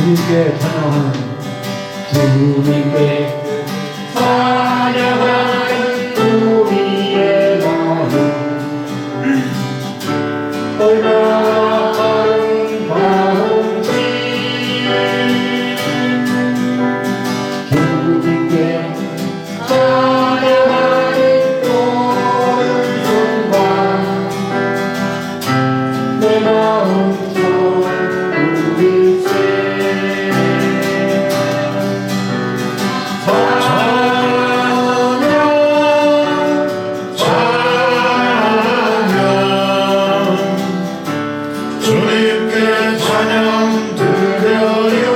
주님께 찬양하는 주님께 찬양하는 우리의 마음 얼마나 아름다운지 주님께 찬양하는 모든 순간 내 마음 우리세 주님께 찬양 드려요.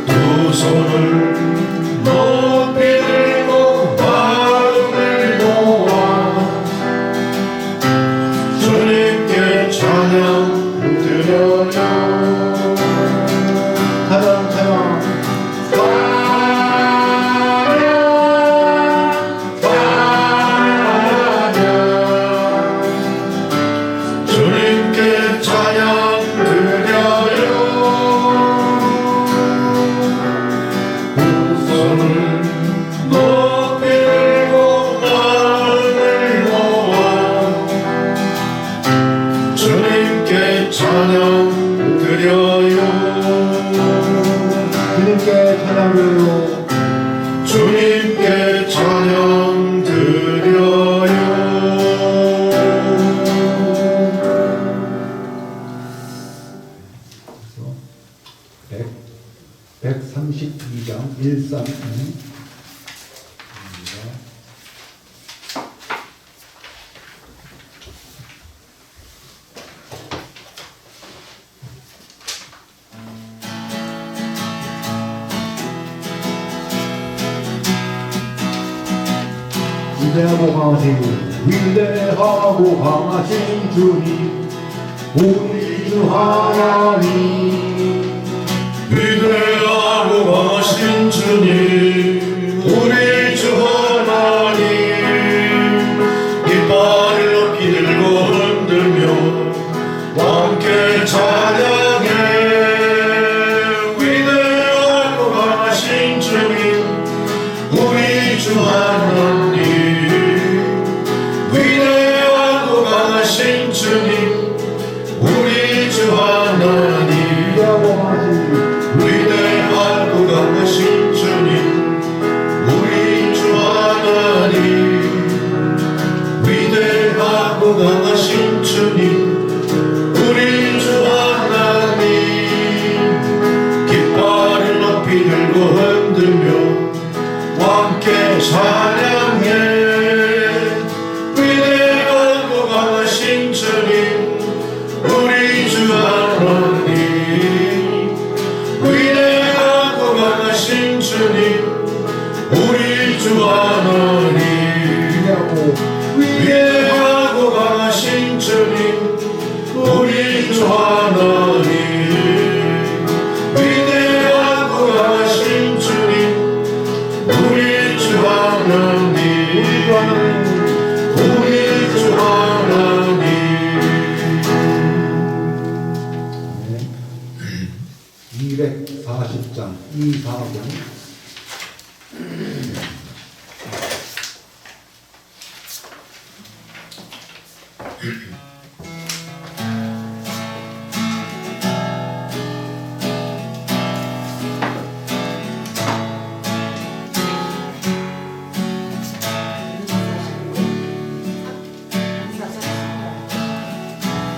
두 손을 높이 들고 마음을 모아 주님께 찬양 드려요. 찬양 주님께 찬양 드려요. 두 손을 높이 들고 마음을 모아 주님께 찬양 드려요. 주님께 찬양드려요. 주님께 찬양 드려요. 132장 132 위대하고 강하신 위대하고 강하신 주님 우리 주 하나님 위대하고 강하신 주님 우리 주 하나님 깃발을 높이 들고 흔들며 함께 찬양해. 위대하고 강하신 주님 우리 주 하나님 위대하고 강하신 주님 우리 주 하나님 위대하고 강하신 주님 우리 주 하나님 위대하고 강하신 주님 우리 주 하나님 깃발을 높이 들고 흔들며 함께 찬양해. 위대하고 강하신 주님 우리 주 하나님 위대하고 강하신 주님 우리 주 하나님 위대하고 강하신 주님 우리 주 하나님 위대하고 강하신 주님 우리 주 하나님 우리 주 하나님 240장 240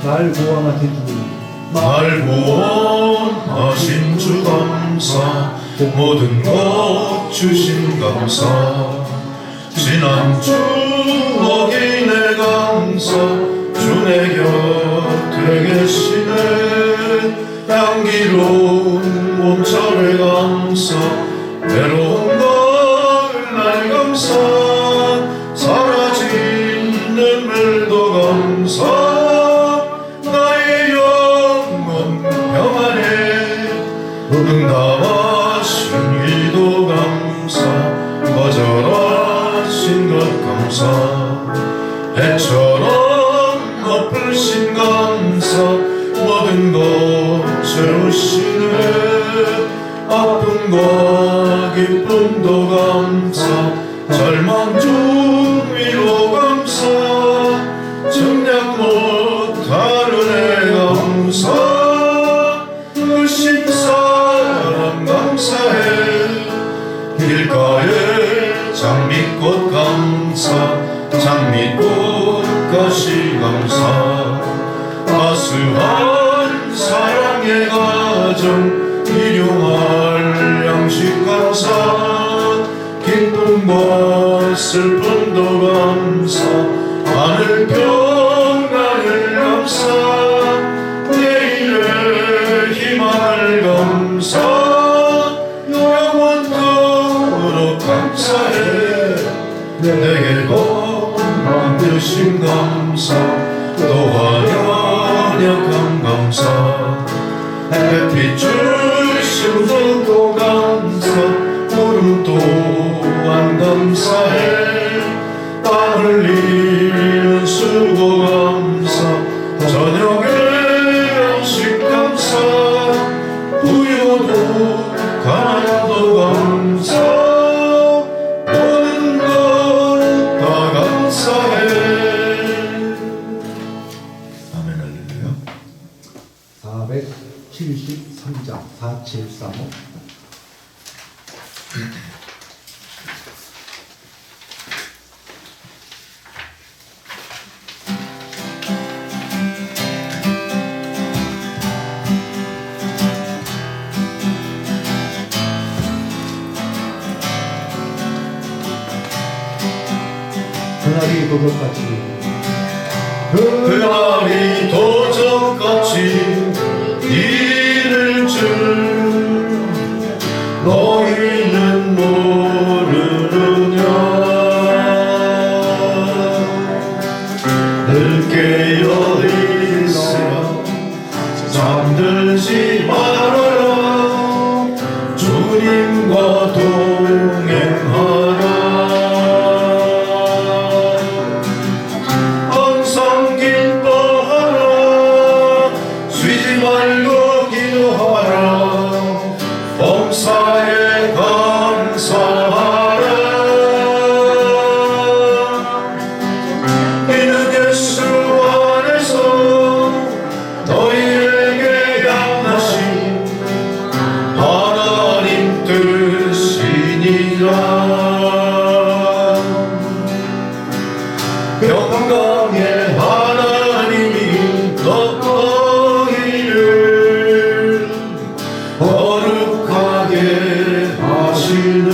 날 구원하신 주님 날 구원하신 주 감사 모든 것 주신 감사 지난 추억이 내 감사 주 내 곁에 계시네 향기로운 몸살에 감사 외로운 걸 날 감사 사라진 눈물도 감사 응답하신 기도 감사 거절하신 것 감사 해처럼 엎으신 감사 모든 것 채우시네 아픔과 기쁨도 감사 절망 중 위로 감사 정량 못하는 애 감사 의심 사랑 감사해 길가에 장미꽃 감사 장미꽃가시 감사 따스한 사랑의 가정 일용할 양식 감사 기쁨과 슬픔도 감사 하늘 평안을 감사 내일의 희망을 감사 영원토록 감사해 내게도 만드신 감사 또한 연약한 감사 햇빛 주신 분도 감사 구름 또한 감사해 땀 흘리는 수고 감사 저녁에 양식 감사 부여도 가난도 감사 모든 것 다 감사해 아멘 할렐루야 473장 4735 그날이 도적같이 그날이 도적같이 이를 줄 너희는 모르느냐 늘 깨어있으라 잠들지 말아라 주님과 동행하라 항상 기뻐하라 쉬지 말고 기도하라 범사에 감사하라 이는 예수 안에서 너희에게 양하신 하나님 뜻이니라 평강의 하나님이 너희를 거룩하게 하시는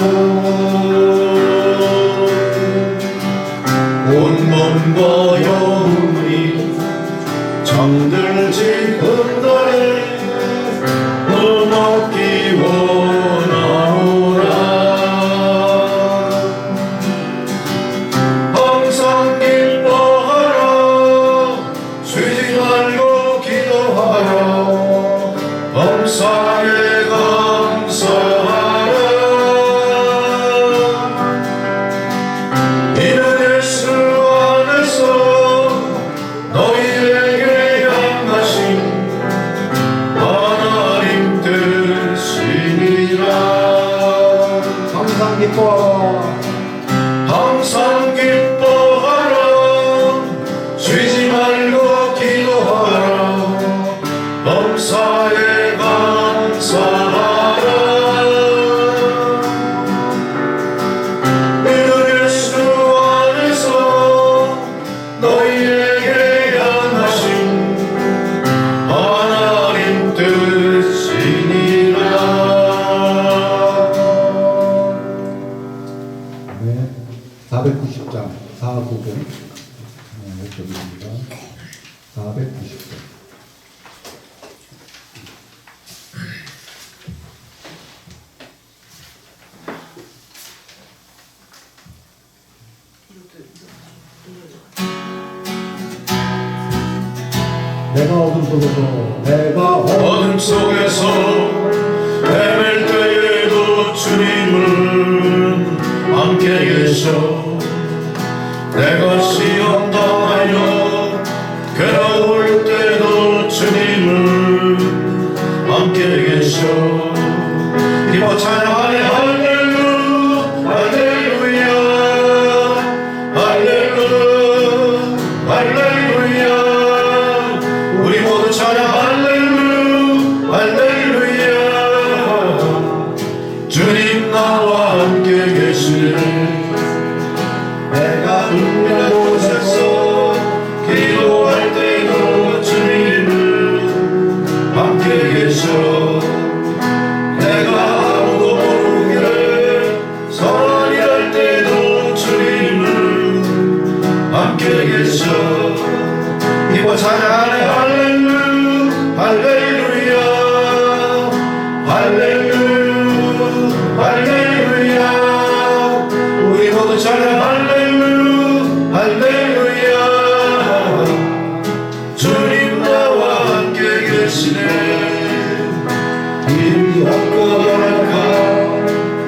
온몸과 영혼이 잠들지 그날에 너먹기 원하오라 항상 기뻐하라 쉬지 말고 기도하라 범사에 감사하라 이는 예수 안에서 너희에게 양하신 하나님 뜻이니라 항상 기뻐 항상 기뻐하라 쉬지 말고 기도하라 범사에 감사하라 이는 예수 안에서 너희에게 양하신 하나님 뜻이니라 네, 490장 490 여기입니다. 490장 내가 어둠 속에서 헤맬 때에도 주님은 함께 계셔 내가 시험 당하여 괴로울 때도 주님은 기뻐 찬양하네 할렐루야 할렐루야 할렐루야 할렐루야 우리 모두 찬양 할렐루야 할렐루야 주님 나와 함께 계시네 이 없고 변함과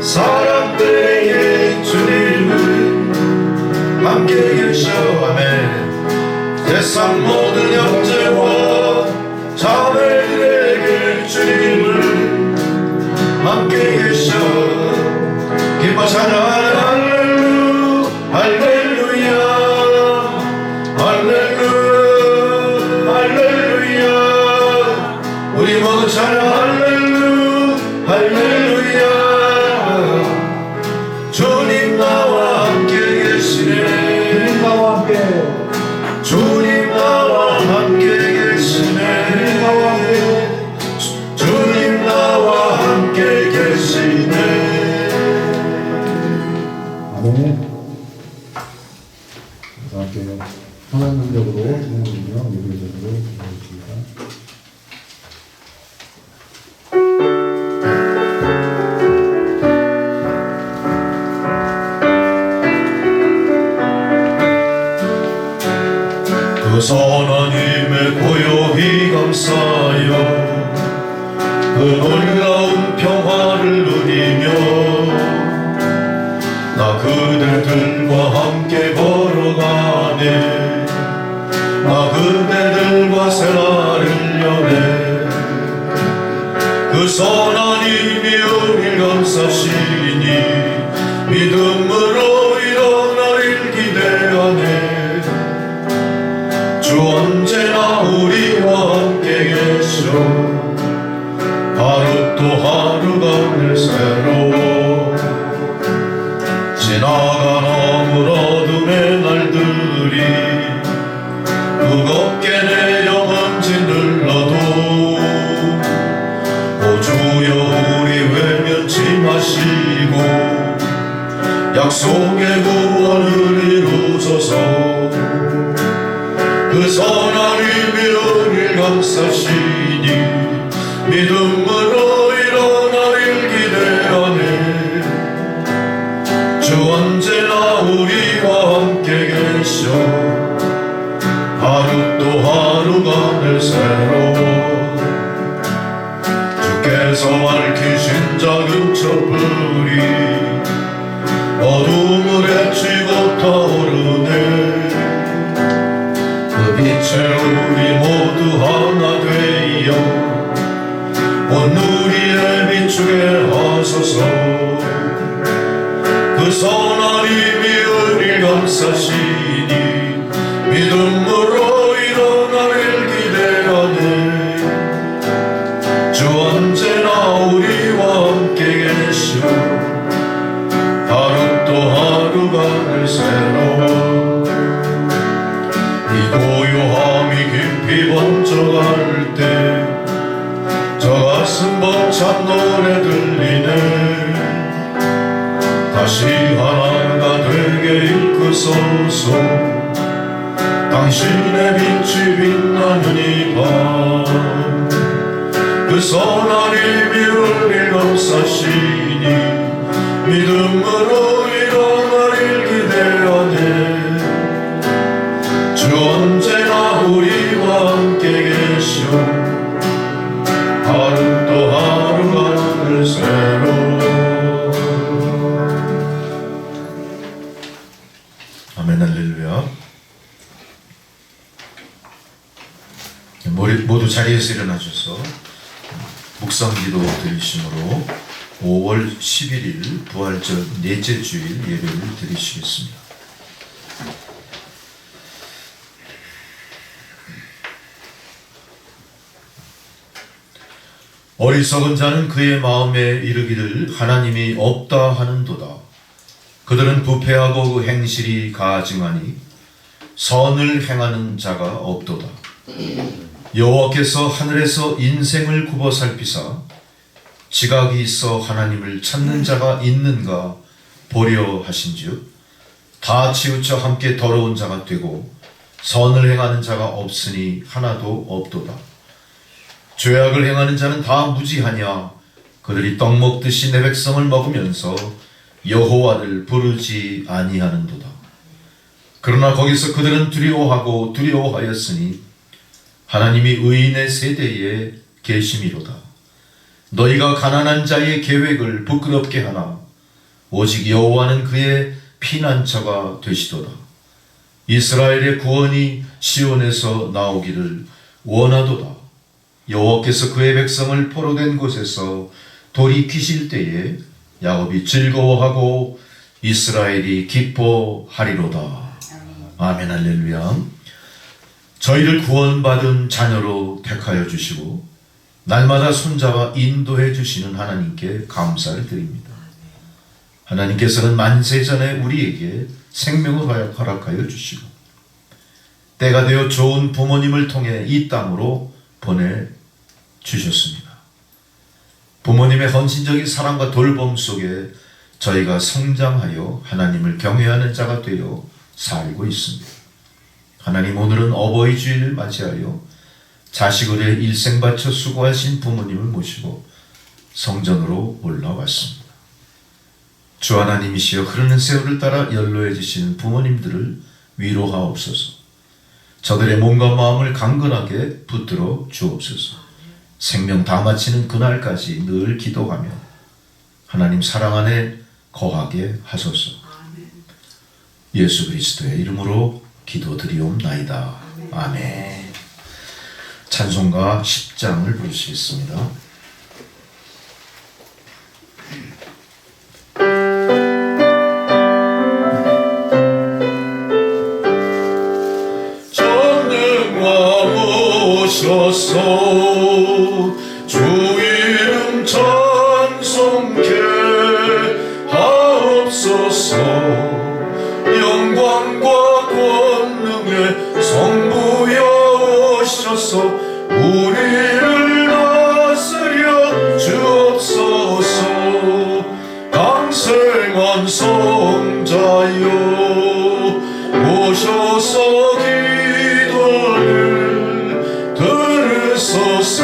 사람들에게 주님은 함께 계셔 아멘 세상 모든 형제와 자매들에게 주님을 함께 계셔 기뻐 찬양하는 할렐루야 할렐루야 할렐루야 우리 모두 찬양 할렐루야 할렐루야 주님 나와 함께 계시네 주님 나와 함께 주님 나와 함께 계시네 주님 나와 함께 계시네 아멘. 자, 함께 선한 능력으로 주님은요 예배드리도록 하겠습니다. 그 선하님의 고요히 감사여 그 놀라운 평화를 누리며 나 그대들과 함께 걸어가네 나 그대들과 새날을 여네 그 선하님이 우릴 감싸시니 믿음으로 일어나릴 기대하네 주 언제나 우리와 함께 계셔 하루 또 하루가 늘 새로워 지나간 어물 어둠의 날들이 무겁게 내 영혼 짓눌러도 오 주여 우리 외면치 마시고 약속의 구원을 이루소서 그 선하님이 우릴 감싸시니 믿음으로 일어나릴 기대하네 주 언제나 우리와 함께 계셔 하루 또 하루가 늘 새로워 주께서 밝히신 작은 촛불이 어둠을 헤치고 타오르네 그 빛에 우리 모두 하나 되어 온 누리에 비추게 하소서 그 선하님이 우릴 감싸시니 믿음으로 일어나길 기대하네 주 언제나 우리와 함께 계셔 하루 또 하루가 늘 새로워 이 고요함이 깊이 번져갈 때 저 가슴 벅찬 노래 들리네 다시 하나가 되게 이끄소서 당신의 빛이 빛나는 이 밤 그 선하님이 우릴 감싸시니 믿음으로 일어나릴 기대하네 주 언제나 우리와 함께 계셔 하루 또 하루가 늘 새로워 아멘 할렐루야 모두 자리에서 일어나셔서 묵상기도 드리심으로 5월 11일 부활절 넷째 주일 예배를 드리시겠습니다. 어리석은 자는 그의 마음에 이르기를 하나님이 없다 하는도다. 그들은 부패하고 그 행실이 가증하니 선을 행하는 자가 없도다. 여호와께서 하늘에서 인생을 굽어 살피사 지각이 있어 하나님을 찾는 자가 있는가 보려 하신즉 다 치우쳐 함께 더러운 자가 되고 선을 행하는 자가 없으니 하나도 없도다. 죄악을 행하는 자는 다 무지하냐. 그들이 떡 먹듯이 내 백성을 먹으면서 여호와를 부르지 아니하는도다. 그러나 거기서 그들은 두려워하고 두려워하였으니 하나님이 의인의 세대에 계심이로다. 너희가 가난한 자의 계획을 부끄럽게 하나 오직 여호와는 그의 피난처가 되시도다. 이스라엘의 구원이 시온에서 나오기를 원하도다. 여호와께서 그의 백성을 포로된 곳에서 돌이키실 때에 야곱이 즐거워하고 이스라엘이 기뻐하리로다. 아멘. 할렐루야. 저희를 구원받은 자녀로 택하여 주시고 날마다 손잡아 인도해 주시는 하나님께 감사를 드립니다. 하나님께서는 만세전에 우리에게 생명을 허락하여 주시고 때가 되어 좋은 부모님을 통해 이 땅으로 보내주셨습니다. 부모님의 헌신적인 사랑과 돌봄 속에 저희가 성장하여 하나님을 경외하는 자가 되어 살고 있습니다. 하나님, 오늘은 어버이 주일을 맞이하여 자식을 일생 바쳐 수고하신 부모님을 모시고 성전으로 올라왔습니다. 주 하나님이시여 흐르는 세월을 따라 연로해지시는 부모님들을 위로하옵소서. 저들의 몸과 마음을 강건하게 붙들어 주옵소서. 생명 다 마치는 그날까지 늘 기도하며 하나님 사랑 안에 거하게 하소서. 예수 그리스도의 이름으로 기도드리옵나이다. 아멘. 찬송가 10장을 부르시겠습니다. 전능왕 오셔서 주 이름 찬송케 하옵소서. 영광과 권능의 성부여 오셔서 우리를 다스려 주옵소서. 강생한 성자여 오셔서 기도를 들으소서.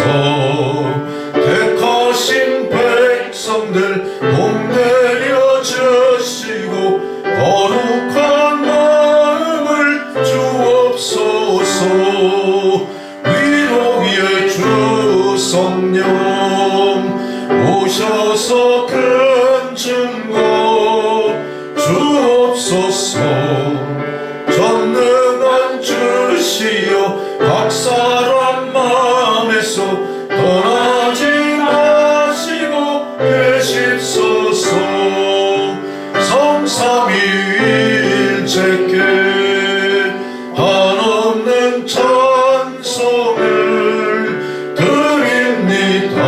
택하신 백성들 복내려 주시고 거룩한 마음을 주옵소서. 위로의 주 성령 오셔서 큰 증거 주옵소서. 전능한 주시여 각 사람 마음에서 떠나지 마시고 계십소서. 성삼위일체께 한없는 찬송을 드립니다.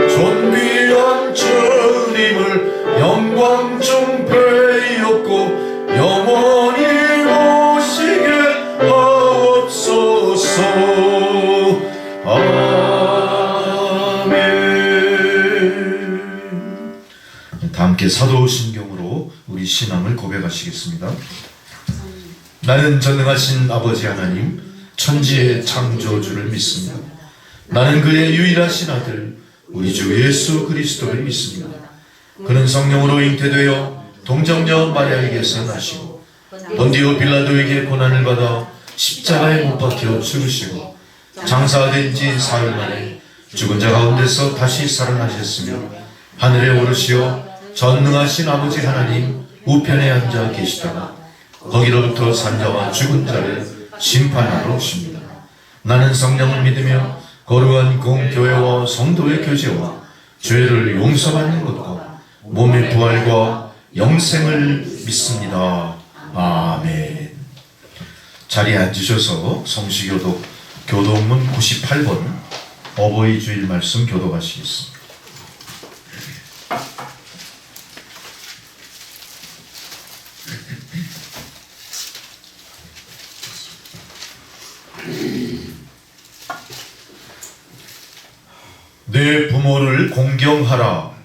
존귀한 주님을 영광 중 배였고 영원히 오시게 하옵소서. 아멘. 다 함께 사도신경으로 우리 신앙을 고백하시겠습니다. 나는 전능하신 아버지 하나님 천지의 창조주를 믿습니다. 나는 그의 유일하신 아들 우리 주 예수 그리스도를 믿습니다. 그는 성령으로 잉태되어 동정녀 마리아에게서 나시고 본디오 빌라도에게 고난을 받아 십자가에 못 박혀 죽으시고 장사된 지 사흘 만에 죽은 자 가운데서 다시 살아나셨으며 하늘에 오르시어 전능하신 아버지 하나님 우편에 앉아 계시다가 거기로부터 산자와 죽은 자를 심판하러 오십니다. 나는 성령을 믿으며 거룩한 공교회와 성도의 교제와 죄를 용서받는 것과 몸의 부활과 영생을 믿습니다. 아멘. 자리에 앉으셔서 성시교독 교독문 98번 어버이 주일 말씀 교독하시겠습니다. 내 부모를 공경하라.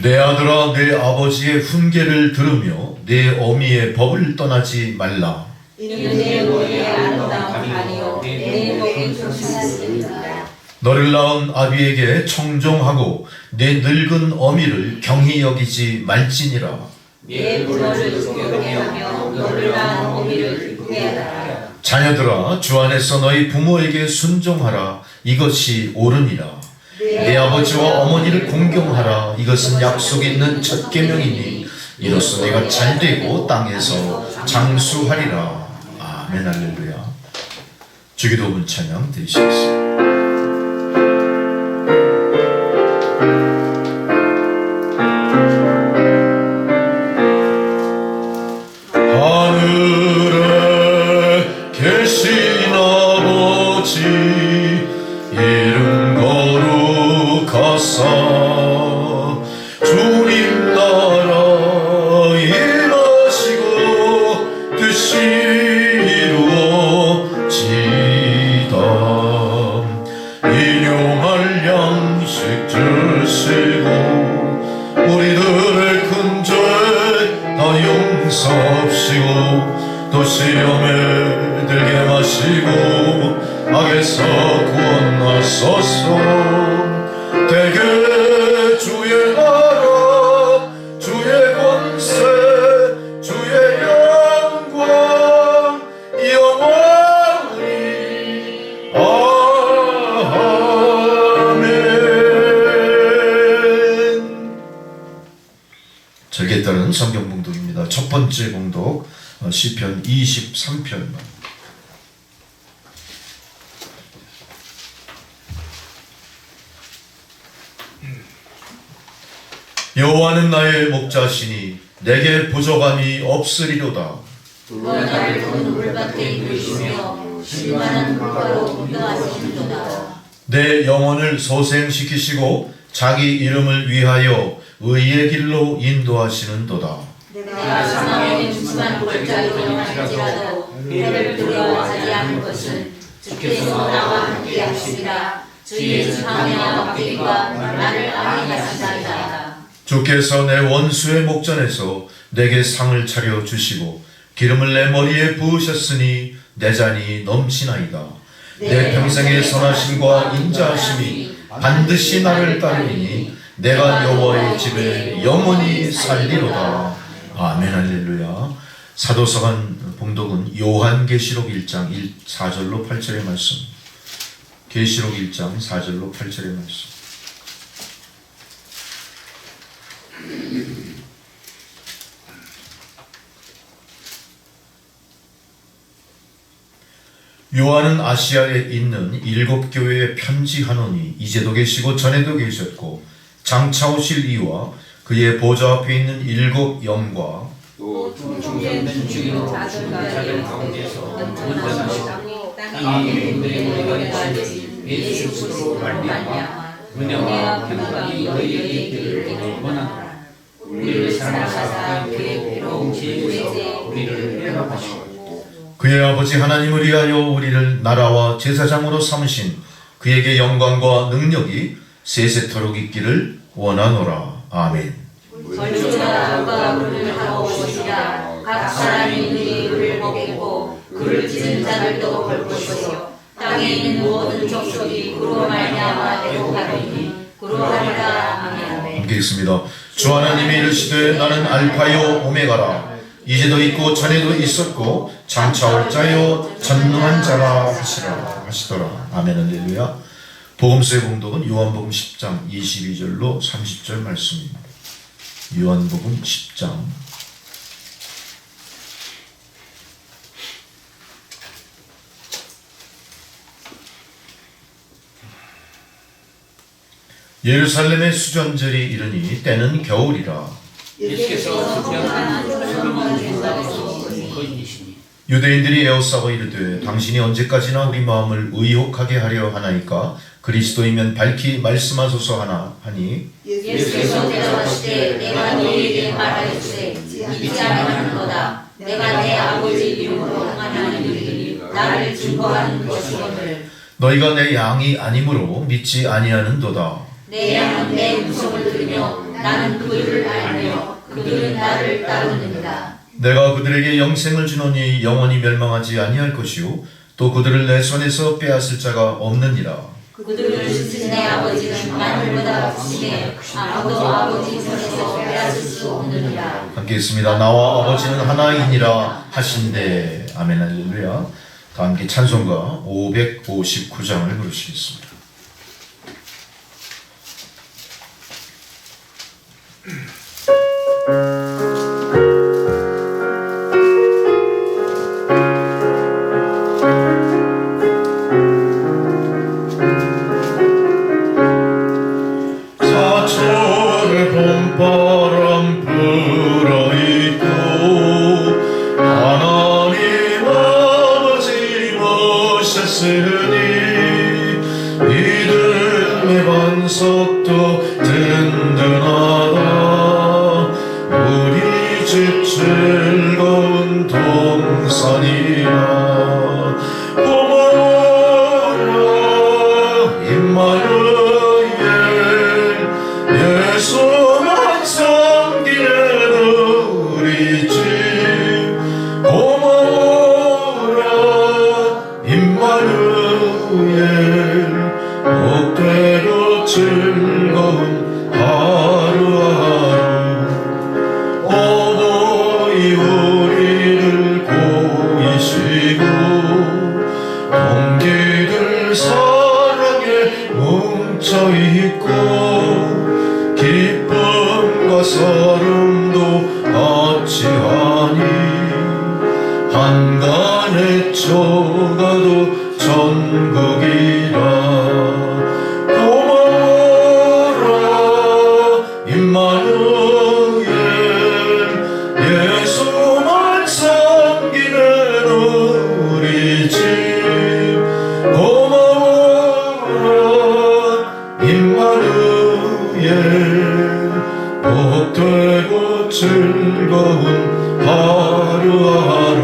내 내 아들아 내 아버지의 훈계를 들으며 내 어미의 법을 떠나지 말라. 이는 내 머리의 아름다운 아니요 내 목을 조심하시리라. 너를 낳은 아비에게 청종하고 내 늙은 어미를 경히 여기지 말지니라. 내 부모를 존경하며 너를 낳은 어미를 기쁘게 하라. 자녀들아 주 안에서 너희 부모에게 순종하라. 이것이 옳으니라. 내 아버지와 어머니를 공경하라. 이것은 약속 있는 첫 계명이니 이로써 내가 잘되고 땅에서 장수하리라. 아멘 할렐루야. 주기도문 찬양 드리시겠습니다. 하늘에 계신 아버지 이름 거룩하사 주님 나라 임하시고 뜻이 이루어지다. 일용할 양식 주시고 우리들의 큰 죄 다 용서하시고 또 시험에 들게 마시고 악에서 구원하소서. 대개 주의 나라 주의 권세 주의 영광 영원히 아멘. 절기에 따른 성경 봉독입니다. 첫 번째 봉독 시편 23편. 여호와는 나의 목자시니 내게 부족함이 없으리로다. 그가 나를 큰 물밭에 이르시며 신만한 물가로 인도하시는도다. 내 영혼을 소생시키시고 자기 이름을 위하여 의의 길로 인도하시는도다. 내가 사망의 음침한 골짜기로 행할지라도 해를 두려워하지 않을 것은 주께서 나와 함께 하시리라. 주의 지팡이와 막대기가 나를 안게 하신다이다. 주께서 내 원수의 목전에서 내게 상을 차려 주시고 기름을 내 머리에 부으셨으니 내 잔이 넘치나이다. 내 평생의 선하심과 인자하심이 반드시 나를 따르니 내가 여호와의 집에 영원히 살리로다. 아멘 할렐루야. 사도서관 봉독은 요한계시록 1장 4절로 8절의 말씀. 계시록 1장 4절로 8절의 말씀. 요한은 아시아에 있는 7 교회에 편지하노니 이제도 계시고 전에도 계셨고 장차 오실 이와 그의 보좌 앞에 있는 7 영과 또 중생된 죽이는 자들 가운데서 원전하시고 땅에 있는 영광까지 예수 그리스도로 말미암아 은혜와 평강이 너희에게 있기를 원하노라. 우리를 사랑하사 그의 피로 우리를 회복하시고 그의 아버지 하나님을 위하여 우리를 나라와 제사장으로 삼으신 그에게 영광과 능력이 세세토록 있기를 원하노라. 아멘. 벌주가 누가 그를 하고 오시라. 각 사람이 그의 이를 먹이고 그를 찢은 자들도 볼 것이요 땅에 있는 모든 족속이 그로 말미암아 애곡하리니 그러하리라. 아멘. 함께 있습니다. 주 하나님이 이르시되 나는 알파요 오메가라. 이제도 있고 전에도 있었고 장차 올 자요 전능한 자라 하시더라. 아멘 할렐루야. 복음서의 봉독은 요한복음 10장 22절로 30절 말씀입니다. 요한복음 10장 예루살렘의 수전절이 이르니 때는 겨울이라. 예수께서 특별한 소명을 전달해서 거인이시니 유대인들이 에워싸고 이르되 당신이 언제까지나 우리 마음을 의혹하게 하려 하나이까? 그리스도이면 밝히 말씀하소서 하니 예수께서 대답하시되 내가 너희에게 말하였으되 믿지 아니하는도다. 내가 내 아버지 이름으로 행하는 일들이 나를 증거하는 것이거늘 너희가 내 양이 아니므로 믿지 아니하는도다. 내 양은 내 음성을 들으며 나는 그들을 알며 그들은 나를 따르느니라. 내가 그들에게 영생을 주노니 영원히 멸망하지 아니할 것이요 또 그들을 내 손에서 빼앗을 자가 없느니라. 그들을 주신 내 아버지는 하늘보다 크시되 아무도 아버지 손에서 빼앗을 수 없느니라. 함께 있습니다. 나와 아버지는 하나이니라 하신대. 아멘 할렐루야. 다 함께 찬송가 559장을 부르시겠습니다. 사철 봄바람 불어있고 하나님 아버지 모셨으니 믿음의 반석도 든든하다. 우리 집 즐거운 동산이라. 고마워라 임마누엘 예수만 섬기는 우리 집. 고마워라 임마누엘 복되고 즐거운 하루하루. 어머니 우리를 보이시고 동기들 사랑에 뭉쳐있고 기쁨과 서름도 어찌하니 한간에 쳐가도 천국이라. 고마워라 임마누엘 예수만 섬기는 우리 집. 고마워라 임마누엘 복되고 즐거운 하루하루.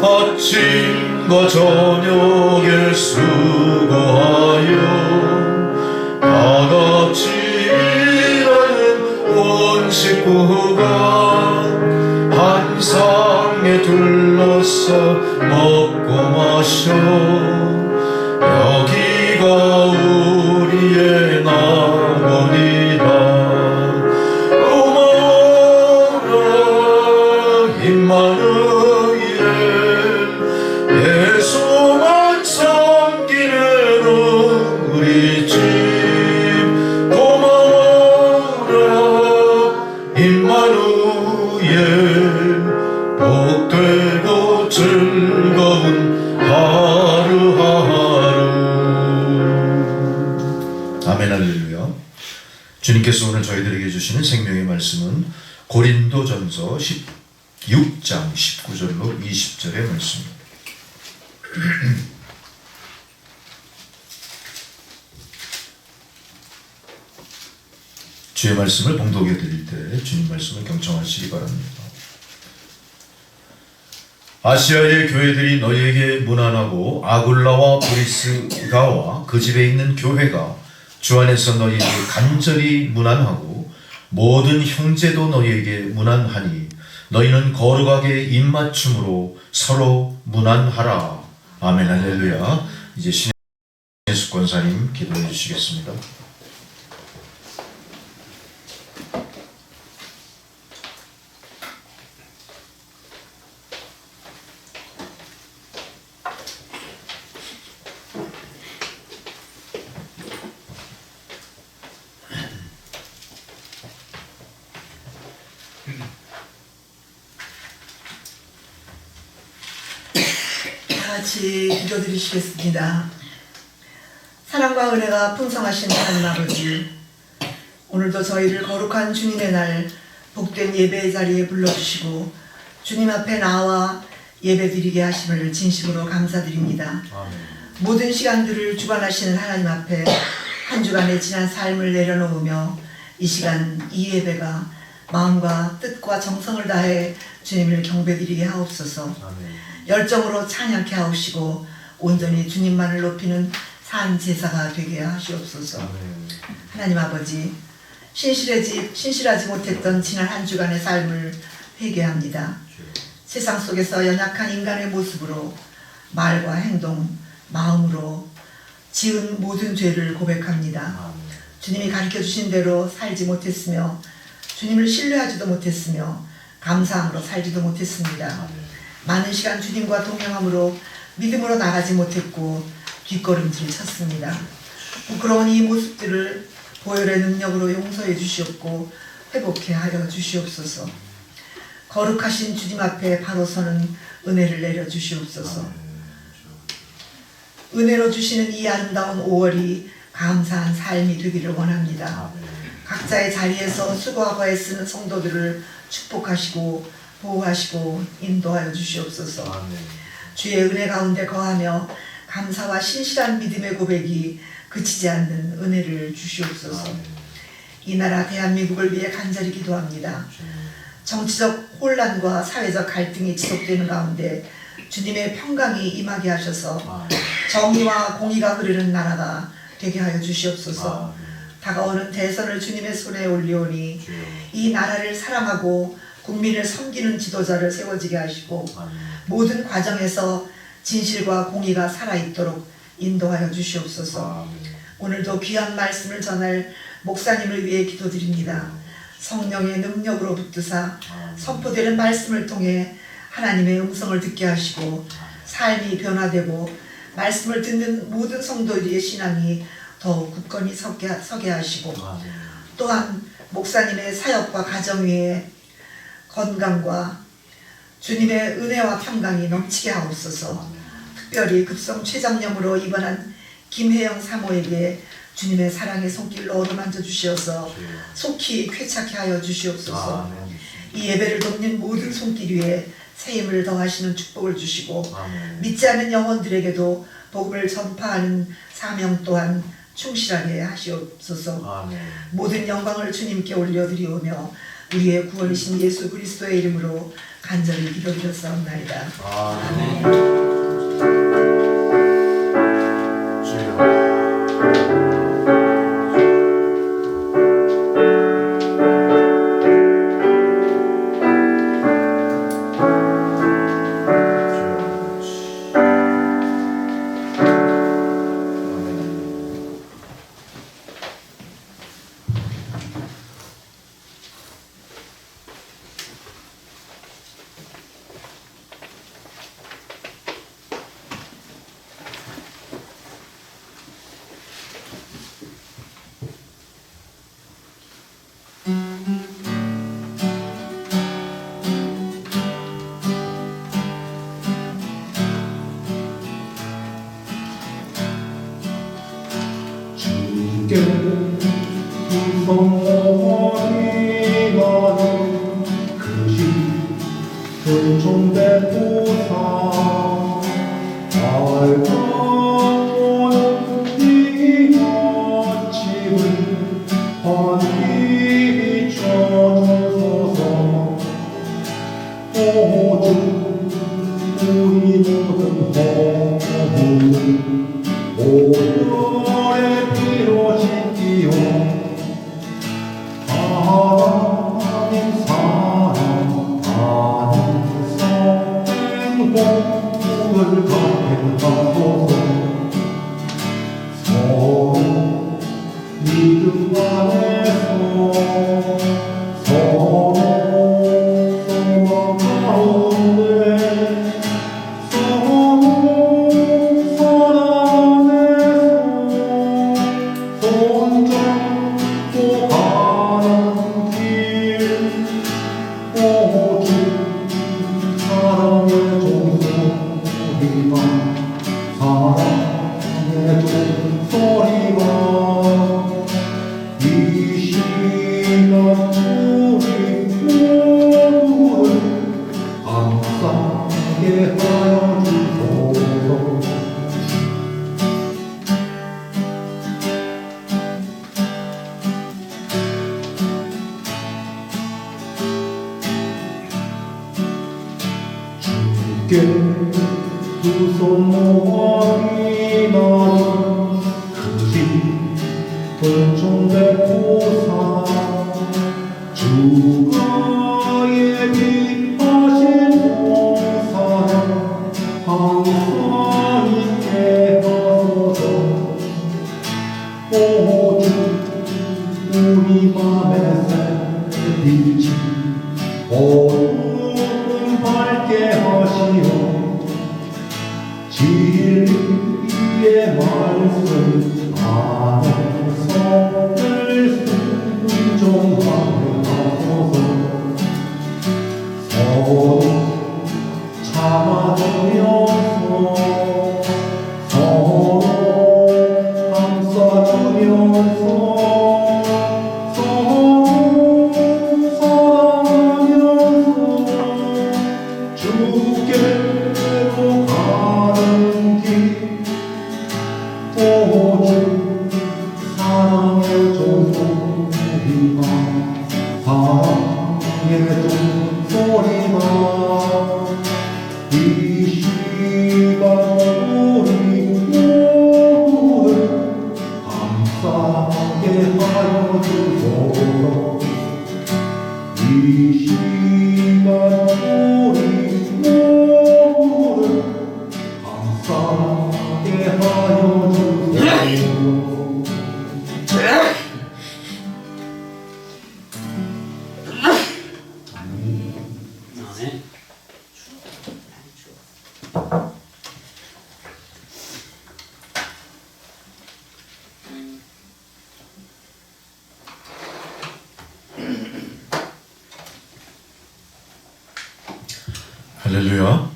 아침과 저녁에 수고하여 다같이 일하는 온 식구가 한 상에 둘러서 먹고 마셔. 여기가 우리의 낙원이라. 고마워라 임마누엘 예수만 섬기는 우리 집. 고마워라 임마누엘 복되고 즐거운 하루하루. 아멘 할렐루야. 주님께서 오늘 저희들에게 주시는 생명의 말씀은 고린도전서 16장 19절로 20절의 말씀입니다. 주의 말씀을 봉독해 드릴 때 주님 말씀을 경청하시기 바랍니다. 아시아의 교회들이 너희에게 문안하고 아굴라와 브리스가와 그 집에 있는 교회가 주 안에서 너희에게 간절히 문안하고 모든 형제도 너희에게 문안하니 너희는 거룩하게 입맞춤으로 서로 문안하라. 아멘 할렐루야. 이제 신의 숙권사님 기도해 주시겠습니다. 같이 기도드리시겠습니다. 사랑과 은혜가 풍성하신 하나님 아버지, 오늘도 저희를 거룩한 주님의 날 복된 예배의 자리에 불러주시고 주님 앞에 나와 예배드리게 하심을 진심으로 감사드립니다. 모든 시간들을 주관하시는 하나님 앞에 한 주간의 지난 삶을 내려놓으며 이 시간 이 예배가 마음과 뜻과 정성을 다해 주님을 경배드리게 하옵소서. 열정으로 찬양케 하옵시고 온전히 주님만을 높이는 산 제사가 되게 하시옵소서. 하나님 아버지, 신실하지 못했던 지난 한 주간의 삶을 회개합니다. 세상 속에서 연약한 인간의 모습으로 말과 행동, 마음으로 지은 모든 죄를 고백합니다. 주님이 가르쳐 주신 대로 살지 못했으며 주님을 신뢰하지도 못했으며 감사함으로 살지도 못했습니다. 많은 시간 주님과 동행함으로 믿음으로 나가지 못했고 뒷걸음질을 쳤습니다. 부끄러운 이 모습들을 보혈의 능력으로 용서해 주시옵고 회복해 하여 주시옵소서. 거룩하신 주님 앞에 바로 서는 은혜를 내려 주시옵소서. 은혜로 주시는 이 아름다운 5월이 감사한 삶이 되기를 원합니다. 각자의 자리에서 수고하고 애쓰는 성도들을 축복하시고 보호하시고 인도하여 주시옵소서. 주의 은혜 가운데 거하며 감사와 신실한 믿음의 고백이 그치지 않는 은혜를 주시옵소서. 이 나라 대한민국을 위해 간절히 기도합니다. 정치적 혼란과 사회적 갈등이 지속되는 가운데 주님의 평강이 임하게 하셔서 정의와 공의가 흐르는 나라가 되게 하여 주시옵소서. 다가오는 대선을 주님의 손에 올리오니 이 나라를 사랑하고 국민을 섬기는 지도자를 세워지게 하시고 모든 과정에서 진실과 공의가 살아있도록 인도하여 주시옵소서. 오늘도 귀한 말씀을 전할 목사님을 위해 기도드립니다. 성령의 능력으로 붙드사 선포되는 말씀을 통해 하나님의 음성을 듣게 하시고 삶이 변화되고 말씀을 듣는 모든 성도들의 신앙이 더욱 굳건히 서게 하시고 또한 목사님의 사역과 가정 위에 건강과 주님의 은혜와 평강이 넘치게 하옵소서. 특별히 급성 췌장염으로 입원한 김혜영 사모에게 주님의 사랑의 손길로 어루만져 주시어서 속히 쾌차게 하여 주시옵소서. 이 예배를 돕는 모든 손길 위에 새 힘을 더하시는 축복을 주시고 믿지 않는 영혼들에게도 복음을 전파하는 사명 또한 충실하게 하시옵소서. 모든 영광을 주님께 올려드리오며 우리의 구원이신 예수 그리스도의 이름으로 간절히 기도드렸사옵나이다. 아멘. 두손 모아이 나는 그지 은총대 보사 어둠은 밝게 하시오 진리의 말씀 아는 성을 순종하게 하소서 서로 참아주면서 서로 감싸주면서 서로 사랑하면서 주께로 가는 길 오주 사랑의 종소리가 사랑의 종소리가 이 시간 우리 모두를 감싸게 하여 주소서 이 시간 우리 모두를 감싸게 하여 주소서 할렐루야.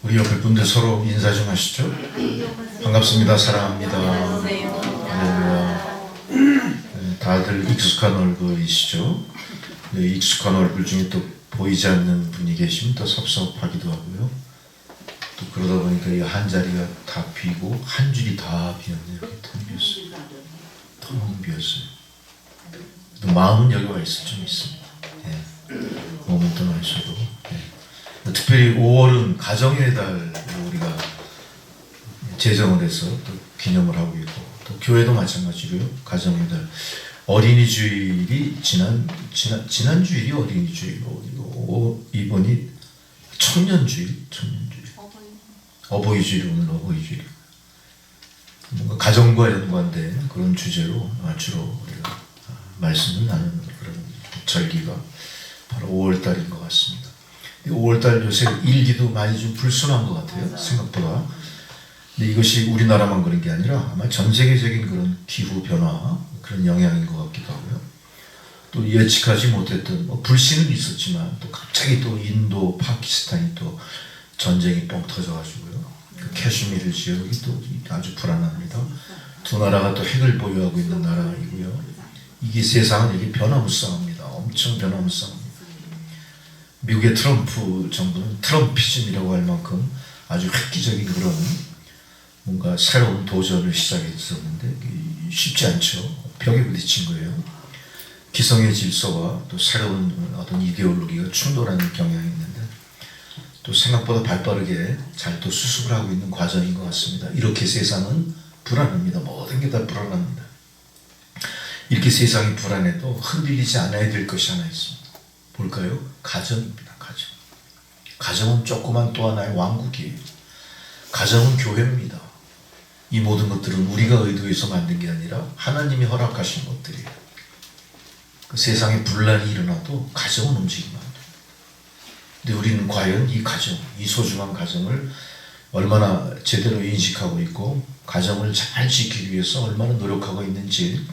우리 옆에 분들 서로 인사 좀 하시죠. 반갑습니다. 사랑합니다. 할렐루야. 네, 다들 익숙한 얼굴이시죠. 네, 익숙한 얼굴 중에 또 보이지 않는 분이 계시면 또 섭섭하기도 하고요. 또 그러다 보니까 이 한 자리가 다 비고 한 줄이 다 비었네요. 이렇게 텅 비었어요. 텅 비었어요. 또 마음은 여기 와 있을 좀 있습니다. 네. 몸은 떠나셔도. 네. 특별히 5월은 가정의 달로 우리가 제정을 해서 또 기념을 하고 있고 또 교회도 마찬가지로요. 가정의 달 어린이 주일이 지난 주일이 어린이 주일이고 이번이 청년 주일 어버이 주일 오늘 어버이 주일 뭔가 가정과 연관된 그런 주제로 주로 우리가 말씀을 나누는 그런 절기가 바로 5월 달인 것 같습니다. 5월달 요새 일기도 많이 좀 불순한 것 같아요. 생각보다. 근데 이것이 우리나라만 그런 게 아니라 아마 전 세계적인 그런 기후 변화 그런 영향인 것 같기도 하고요. 또 예측하지 못했던 불씨는 있었지만 또 갑자기 또 인도, 파키스탄이 또 전쟁이 뻥 터져가지고요. 그 캐슈미르 지역이 또 아주 불안합니다. 두 나라가 또 핵을 보유하고 있는 나라이고요. 이게 세상은 이게 변화무쌍합니다. 엄청 변화무쌍합니다. 미국의 트럼프 정부는 트럼피즘이라고 할 만큼 아주 획기적인 그런 뭔가 새로운 도전을 시작했었는데 쉽지 않죠. 벽에 부딪힌 거예요. 기성의 질서와 또 새로운 어떤 이데올로기가 충돌하는 경향이 있는데 또 생각보다 발빠르게 잘 또 수습을 하고 있는 과정인 것 같습니다. 이렇게 세상은 불안합니다. 모든 게 다 불안합니다. 이렇게 세상이 불안해도 흔들리지 않아야 될 것이 하나 있습니다. 뭘까요? 가정입니다. 가정. 가정은 조그만 또 하나의 왕국이에요. 가정은 교회입니다. 이 모든 것들은 우리가 의도해서 만든 게 아니라 하나님이 허락하신 것들이에요. 그 세상에 분란이 일어나도 가정은 움직이면 안 돼요. 근데 우리는 과연 이 가정, 이 소중한 가정을 얼마나 제대로 인식하고 있고 가정을 잘 지키기 위해서 얼마나 노력하고 있는지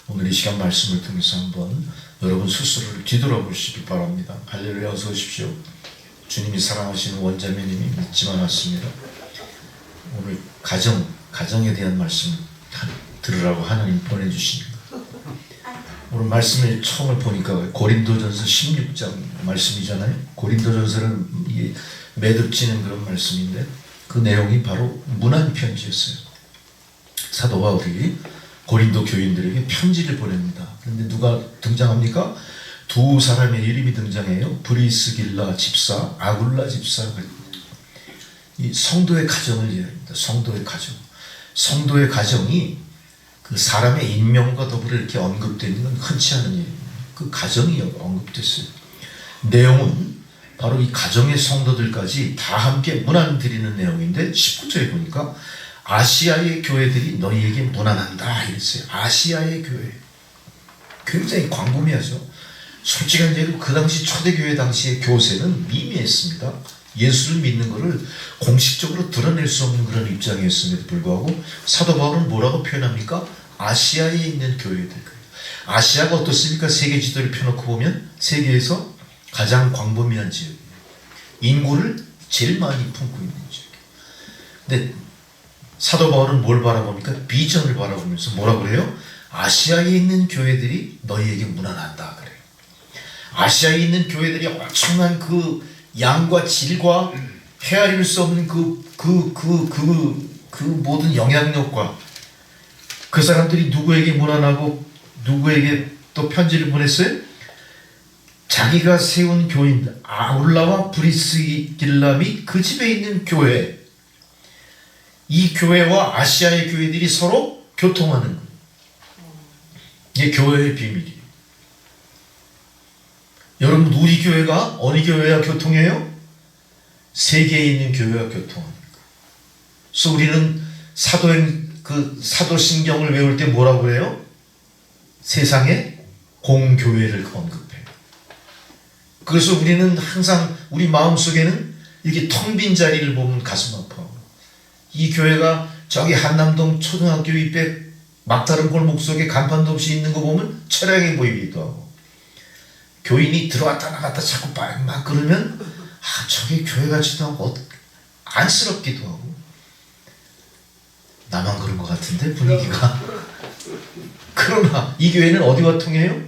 오늘 이 시간 말씀을 통해서 한번 여러분 스스로를 뒤돌아보시기 바랍니다. 할렐루야, 어서 오십시오. 주님이 사랑하시는 원자매님이 믿지만 왔습니다. 오늘 가정에 대한 말씀 들으라고 하나님 보내주십니다. 오늘 말씀을 처음을 보니까 고린도전서 16장 말씀이잖아요. 고린도전서는 이게 매듭지는 그런 말씀인데 그 내용이 바로 문안 편지였어요. 사도 바울이 고린도 교인들에게 편지를 보냅니다. 그런데 누가 등장합니까? 두 사람의 이름이 등장해요. 브리스길라 집사, 아굴라 집사. 이 성도의 가정을 이야기합니다. 성도의 가정. 성도의 가정이 그 사람의 인명과 더불어 이렇게 언급되는 건 흔치 않은 일입니다. 그 가정이 언급됐어요. 내용은 바로 이 가정의 성도들까지 다 함께 문안 드리는 내용인데 19절에 보니까 아시아의 교회들이 너희에게 문안한다 이랬어요. 아시아의 교회. 굉장히 광범위하죠. 솔직한 얘기로 그 당시 초대교회 당시의 교세는 미미했습니다. 예수를 믿는 것을 공식적으로 드러낼 수 없는 그런 입장이었음에도 불구하고 사도 바울은 뭐라고 표현합니까? 아시아에 있는 교회들. 아시아가 어떻습니까? 세계 지도를 펴놓고 보면 세계에서 가장 광범위한 지역이에요. 인구를 제일 많이 품고 있는 지역이에요. 근데 사도 바울은 뭘 바라봅니까? 비전을 바라보면서 뭐라고 그래요? 아시아에 있는 교회들이 너희에게 무난한다 그래요. 아시아에 있는 교회들이 엄청난 그 양과 질과 헤아릴 수 없는 그 모든 영향력과 그 사람들이 누구에게 무난하고 누구에게 또 편지를 보냈어요? 자기가 세운 교인 아굴라와 브리스길라 및 그 집에 있는 교회, 이 교회와 아시아의 교회들이 서로 교통하는 거예요. 이게 교회의 비밀이에요. 여러분, 우리 교회가 어느 교회와 교통해요? 세계에 있는 교회와 교통합니다. 그래서 우리는 사도신경을 외울 때 뭐라고 해요? 세상의 공교회를 언급해요. 그래서 우리는 항상 우리 마음속에는 이렇게 텅 빈 자리를 보면 가슴 아파요. 이 교회가 저기 한남동 초등학교 입에 막다른 골목 속에 간판도 없이 있는 거 보면 처량해 보이기도 하고, 교인이 들어왔다 나갔다 자꾸 막 그러면 저게 교회 같지도 않고 안쓰럽기도 하고. 나만 그런 것 같은데 분위기가. 그러나 이 교회는 어디와 통해요?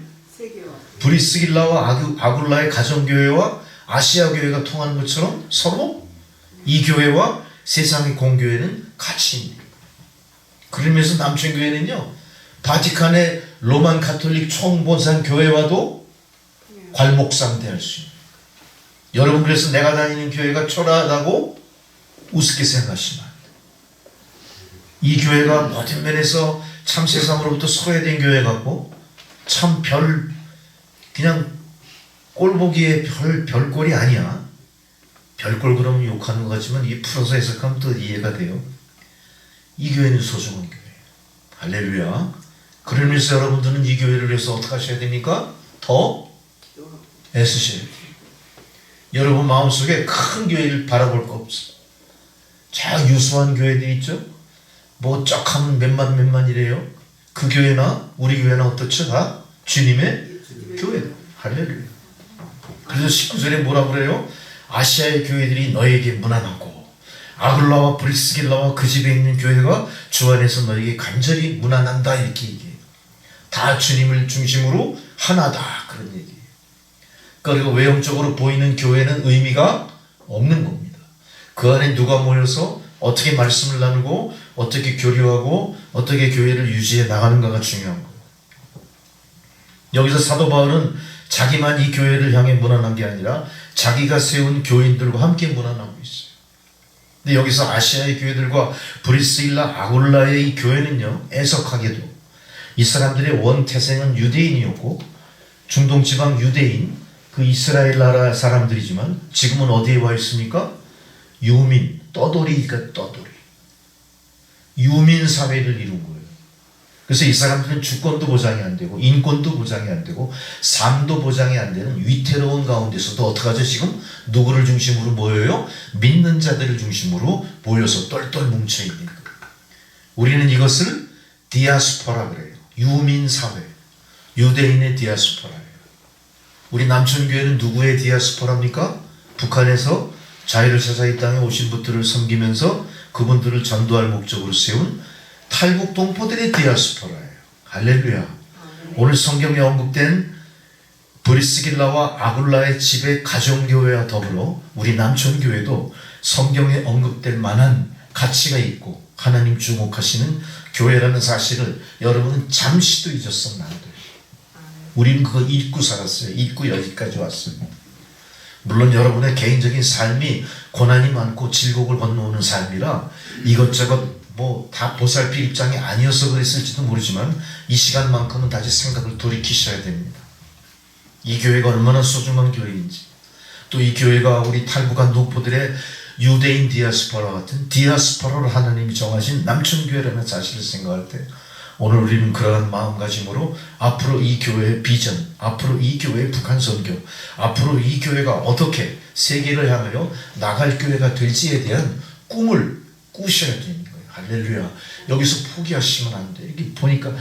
브리스길라와 아굴라의 가정교회와 아시아 교회가 통하는 것처럼 서로 이 교회와 세상의 공교회는 같이 있는 거예요. 그러면서 남천교회는요, 바티칸의 로만 가톨릭 총본산 교회와도 괄목상대할 수 있는 거예요. 여러분, 그래서 내가 다니는 교회가 초라하다고 우습게 생각하시면 안 돼요. 이 교회가 모든 면에서 참 세상으로부터 소외된 교회 같고 참 그냥 꼴보기에 별꼴이 아니야. 별꼴 그러면 욕하는 것 같지만 이게 풀어서 해석하면 또 이해가 돼요. 이 교회는 소중한 교회예요. 할렐루야. 그러면서 여러분들은 이 교회를 위해서 어떻게 하셔야 됩니까? 더 애쓰셔야 돼요. 여러분 마음속에 큰 교회를 바라볼 거 없어. 자, 유수한 교회들 있죠? 뭐 쩍하면 몇만이래요. 그 교회나 우리 교회나 어떻죠? 다 주님의 교회. 할렐루야. 그래서 19절에 뭐라 그래요? 아시아의 교회들이 너에게 무난하고 아굴라와 브리스길라와 그 집에 있는 교회가 주 안에서 너에게 간절히 무난한다, 이렇게 얘기해요. 다 주님을 중심으로 하나다, 그런 얘기예요. 그리고 외형적으로 보이는 교회는 의미가 없는 겁니다. 그 안에 누가 모여서 어떻게 말씀을 나누고 어떻게 교류하고 어떻게 교회를 유지해 나가는가가 중요한 거예요. 여기서 사도 바울은 자기만 이 교회를 향해 무난한 게 아니라 자기가 세운 교인들과 함께 무난하고 있어요. 근데 여기서 아시아의 교회들과 브리스길라 아굴라의 이 교회는요, 애석하게도 이 사람들의 원태생은 유대인이었고 중동지방 유대인, 그 이스라엘 나라 사람들이지만 지금은 어디에 와 있습니까? 유민, 떠돌이니까 떠돌이. 유민 사회를 이룬 거예요. 그래서 이 사람들은 주권도 보장이 안 되고 인권도 보장이 안 되고 삶도 보장이 안 되는 위태로운 가운데서도 어떡하죠? 지금 누구를 중심으로 모여요? 믿는 자들을 중심으로 모여서 똘똘 뭉쳐있는 거예요. 우리는 이것을 디아스포라 그래요. 유민 사회, 유대인의 디아스포라예요. 우리 남천교회는 누구의 디아스포라입니까? 북한에서 자유를 찾아 이 땅에 오신 분들을 섬기면서 그분들을 전도할 목적으로 세운 탈북 동포들의 디아스포라예요. 할렐루야. 오늘 성경에 언급된 브리스길라와 아굴라의 집의 가정교회와 더불어 우리 남천교회도 성경에 언급될 만한 가치가 있고 하나님 주목하시는 교회라는 사실을 여러분은 잠시도 잊었으면 안 돼요. 우리는 그거 잊고 살았어요. 잊고 여기까지 왔어요. 물론 여러분의 개인적인 삶이 고난이 많고 질곡을 건너오는 삶이라 이것저것 뭐 다 보살필 입장이 아니어서 그랬을지도 모르지만 이 시간만큼은 다시 생각을 돌이키셔야 됩니다. 이 교회가 얼마나 소중한 교회인지, 또 이 교회가 우리 탈북한 동포들의 유대인 디아스포라 같은 디아스포라를 하나님이 정하신 남천교회라는 사실을 생각할 때 오늘 우리는 그러한 마음가짐으로 앞으로 이 교회의 비전, 앞으로 이 교회의 북한 선교, 앞으로 이 교회가 어떻게 세계를 향하여 나갈 교회가 될지에 대한 꿈을 꾸셔야 되는 거예요. 할렐루야. 여기서 포기하시면 안 돼. 이렇게 보니까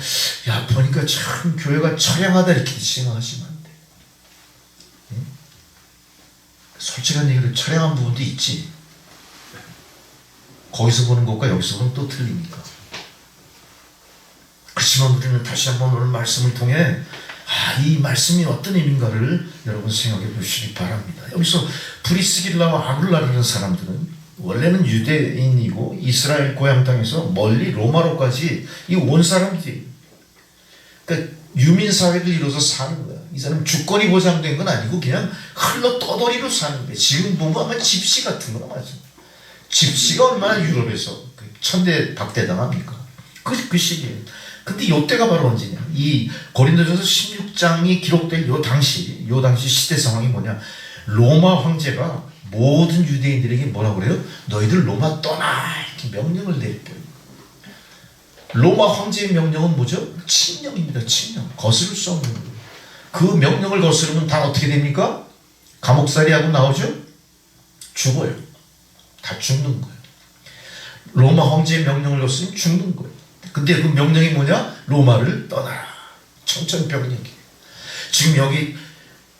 참 교회가 처량하다 이렇게 생각하시면 안 돼. 응? 솔직한 얘기로 처량한 부분도 있지. 거기서 보는 것과 여기서 보는 또 틀리니까. 그렇지만 우리는 다시 한번 오늘 말씀을 통해 이 말씀이 어떤 의미인가를 여러분 생각해 보시기 바랍니다. 여기서 브리스길라와 아굴라라는 사람들은 원래는 유대인이고 이스라엘 고향 땅에서 멀리 로마로까지 이 온 사람들이, 그러니까 유민 사회를 이뤄서 사는 거야. 이 사람 주권이 보장된 건 아니고 그냥 흘러 떠돌이로 사는 거야. 지금 보면 아마 집시 같은 거나 맞아. 집시가 얼마나 유럽에서 천대 박대당합니까? 그 시기에. 근데 이때가 바로 언제냐? 이 고린도전서 16장이 기록될 요 당시 시대 상황이 뭐냐? 로마 황제가 모든 유대인들에게 뭐라고 그래요? 너희들 로마 떠나! 이렇게 명령을 내렸대요. 로마 황제의 명령은 뭐죠? 칙령입니다. 칙령. 거스를 수 없는 거예요. 그 명령을 거스르면 다 어떻게 됩니까? 감옥살이하고 나오죠? 죽어요. 다 죽는 거예요. 로마 황제의 명령을 거스르면 죽는 거예요. 근데 그 명령이 뭐냐? 로마를 떠나라. 청천벽력이. 지금 여기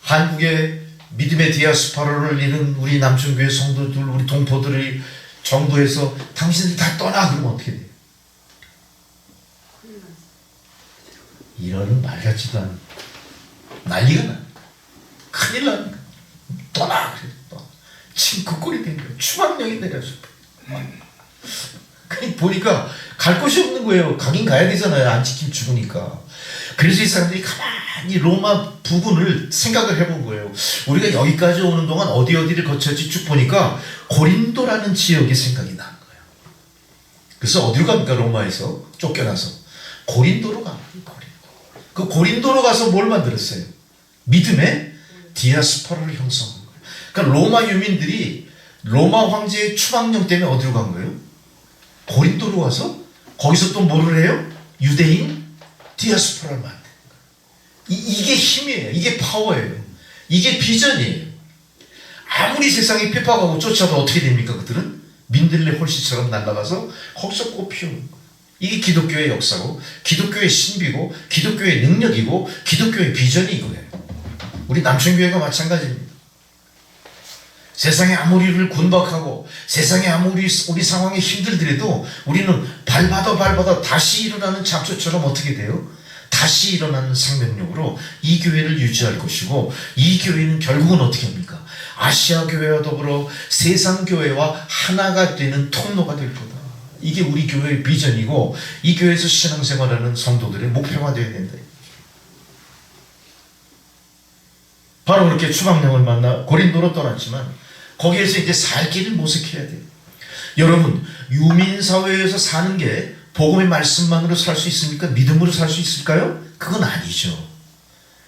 한국의 믿음의 디아스포라를 이룬 우리 남천교회 성도들, 우리 동포들이 정부에서 당신들 다 떠나 그러면 어떻게 돼요? 이러는 말 같지도 않은 난리가 나. 큰일 나니까. 떠나. 그래. 지금 그 꼴이 된 거예요. 추방령이 내려서. 그러니까 보니까 갈 곳이 없는 거예요. 가긴 가야 되잖아요. 안 지키면 죽으니까. 그래서 이 사람들이 가만히 로마 부근을 생각을 해본 거예요. 우리가 여기까지 오는 동안 어디를 거쳤지 쭉 보니까 고린도라는 지역이 생각이 난 거예요. 그래서 어디로 갑니까? 로마에서 쫓겨나서 고린도로 갑니다. 그 고린도로 가서 뭘 만들었어요? 믿음의 디아스포라를 형성한 거예요. 그러니까 로마 유민들이 로마 황제의 추방령 때문에 어디로 간 거예요? 고린도로 가서 거기서 또 뭐를 해요? 유대인 디아스포라를 만든 거예요. 이게 힘이에요. 이게 파워예요. 이게 비전이에요. 아무리 세상이 핍박하고 쫓아도 어떻게 됩니까? 그들은 민들레 홀씨처럼 날아가서 거기서 꽃 피우는 거예요. 이게 기독교의 역사고 기독교의 신비고 기독교의 능력이고 기독교의 비전이 이거예요. 우리 남천교회가 마찬가지입니다. 세상에 아무리 우리를 군박하고 세상에 아무리 우리 상황이 힘들더라도 우리는 밟아도 다시 일어나는 잡초처럼 어떻게 돼요? 다시 일어나는 생명력으로 이 교회를 유지할 것이고 이 교회는 결국은 어떻게 합니까? 아시아 교회와 더불어 세상 교회와 하나가 되는 통로가 될 거다. 이게 우리 교회의 비전이고 이 교회에서 신앙생활하는 성도들의 목표가 되어야 된다. 바로 그렇게 추방령을 만나 고린도로 떠났지만 거기에서 이제 살 길을 모색해야 돼요. 여러분, 유민사회에서 사는 게 복음의 말씀만으로 살 수 있습니까? 믿음으로 살 수 있을까요? 그건 아니죠.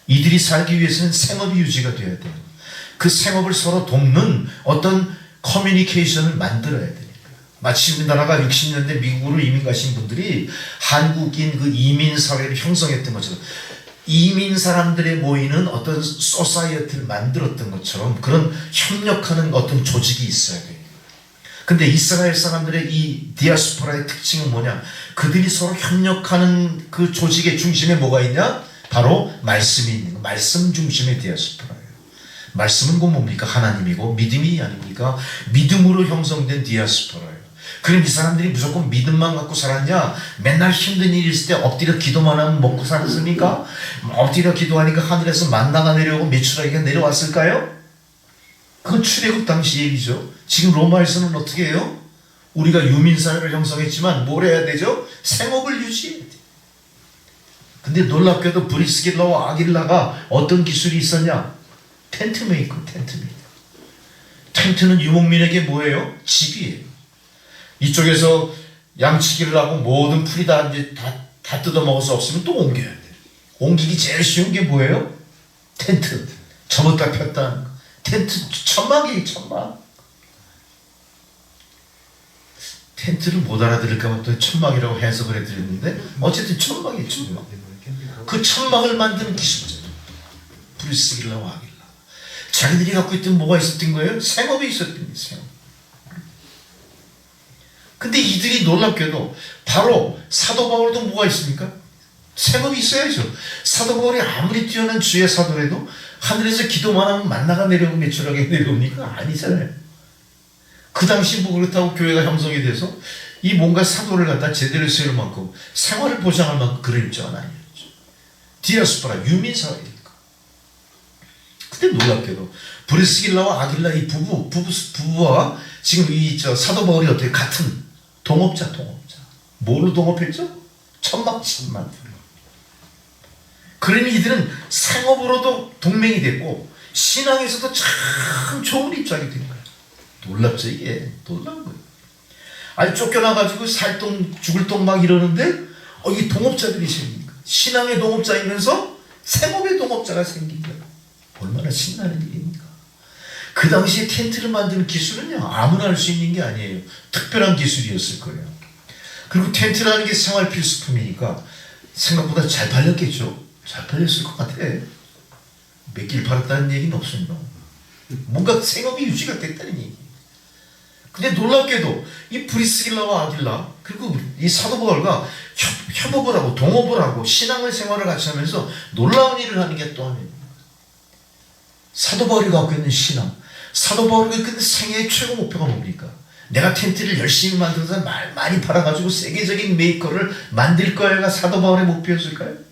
이들이 살기 위해서는 생업이 유지가 돼야 돼요. 그 생업을 서로 돕는 어떤 커뮤니케이션을 만들어야 돼요. 마치 우리나라가 60년대 미국으로 이민 가신 분들이 한국인 그 이민 사회를 형성했던 것처럼 이민 사람들의 모이는 어떤 소사이어티를 만들었던 것처럼 그런 협력하는 어떤 조직이 있어야 돼요. 근데 이스라엘 사람들의 이 디아스포라의 특징은 뭐냐? 그들이 서로 협력하는 그 조직의 중심에 뭐가 있냐? 바로 말씀이 있는 거. 말씀 중심의 디아스포라예요. 말씀은 곧 뭡니까? 하나님이고 믿음이 아닙니까? 믿음으로 형성된 디아스포라예요. 그럼 이 사람들이 무조건 믿음만 갖고 살았냐? 맨날 힘든 일이 있을 때 엎드려 기도만 하면 먹고 살았습니까? 엎드려 기도하니까 하늘에서 만나가 내려오고 메추라기가 내려왔을까요? 그건 출애굽 당시 얘기죠. 지금 로마에서는 어떻게 해요? 우리가 유민사회를 형성했지만 뭘 해야 되죠? 생업을 유지해야 돼. 근데 놀랍게도 브리스길라와 아길라가 어떤 기술이 있었냐? 텐트 메이커, 텐트 메이커. 텐트는 유목민에게 뭐예요? 집이에요. 이쪽에서 양치기를 하고 모든 풀이 다 이제 다 뜯어먹어서 없으면 또 옮겨야 돼. 옮기기 제일 쉬운 게 뭐예요? 텐트. 접었다 폈다 하는 거. 텐트 천막이에요, 천막. 텐트를 못 알아들을까봐 또 천막이라고 해석을 해드렸는데 어쨌든 천막이에요. 천막. 그 천막을 만드는 기술자 브리스길라와 아길라. 자기들이 갖고 있던 뭐가 있었던 거예요? 생업이 있었던 거예요. 생업. 근데 이들이 놀랍게도 바로 사도 바울도 뭐가 있습니까? 생업이 있어야죠. 사도 바울이 아무리 뛰어난 주의 사도라도 하늘에서 기도만 하면 만나가 내려오고 매출하게 내려오니까 아니잖아요. 그 당시 뭐 그렇다고 교회가 형성이 돼서 이 뭔가 사도를 갖다 제대로 세울 만큼 생활을 보장할 만큼 그런 입장은 아니었죠. 디아스포라 유민사회니까. 근데 놀랍게도 브리스길라와 아길라 이 부부와 지금 이 사도 바울이 어떻게 같은 동업자. 뭐로 동업했죠? 천막만. 그러니 이들은 생업으로도 동맹이 됐고 신앙에서도 참 좋은 입장이 된 거예요. 놀랍죠 이게. 놀라운 거예요. 아니 쫓겨나가지고 살똥 죽을 똥 막 이러는데 이 동업자들이 생기니까 신앙의 동업자이면서 생업의 동업자가 생긴 거예요. 얼마나 신나는 일입니까? 그 당시에 텐트를 만드는 기술은요 아무나 할 수 있는 게 아니에요. 특별한 기술이었을 거예요. 그리고 텐트라는 게 생활 필수품이니까 생각보다 잘 팔렸겠죠. 잘 팔렸을 것 같아. 몇 길 팔았다는 얘기는 없습니다. 뭔가 생업이 유지가 됐다는 얘기. 근데 놀랍게도 이 브리스길라와 아길라 그리고 이 사도 바울과 협업을 하고 동업을 하고 신앙의 생활을 같이 하면서 놀라운 일을 하는 게 또 하나입니다. 사도 바울이 갖고 있는 신앙, 사도 바울이 갖고 있는 생애의 최고 목표가 뭡니까? 내가 텐트를 열심히 만들어서 많이 팔아가지고 세계적인 메이커를 만들 거야가 사도 바울의 목표였을까요?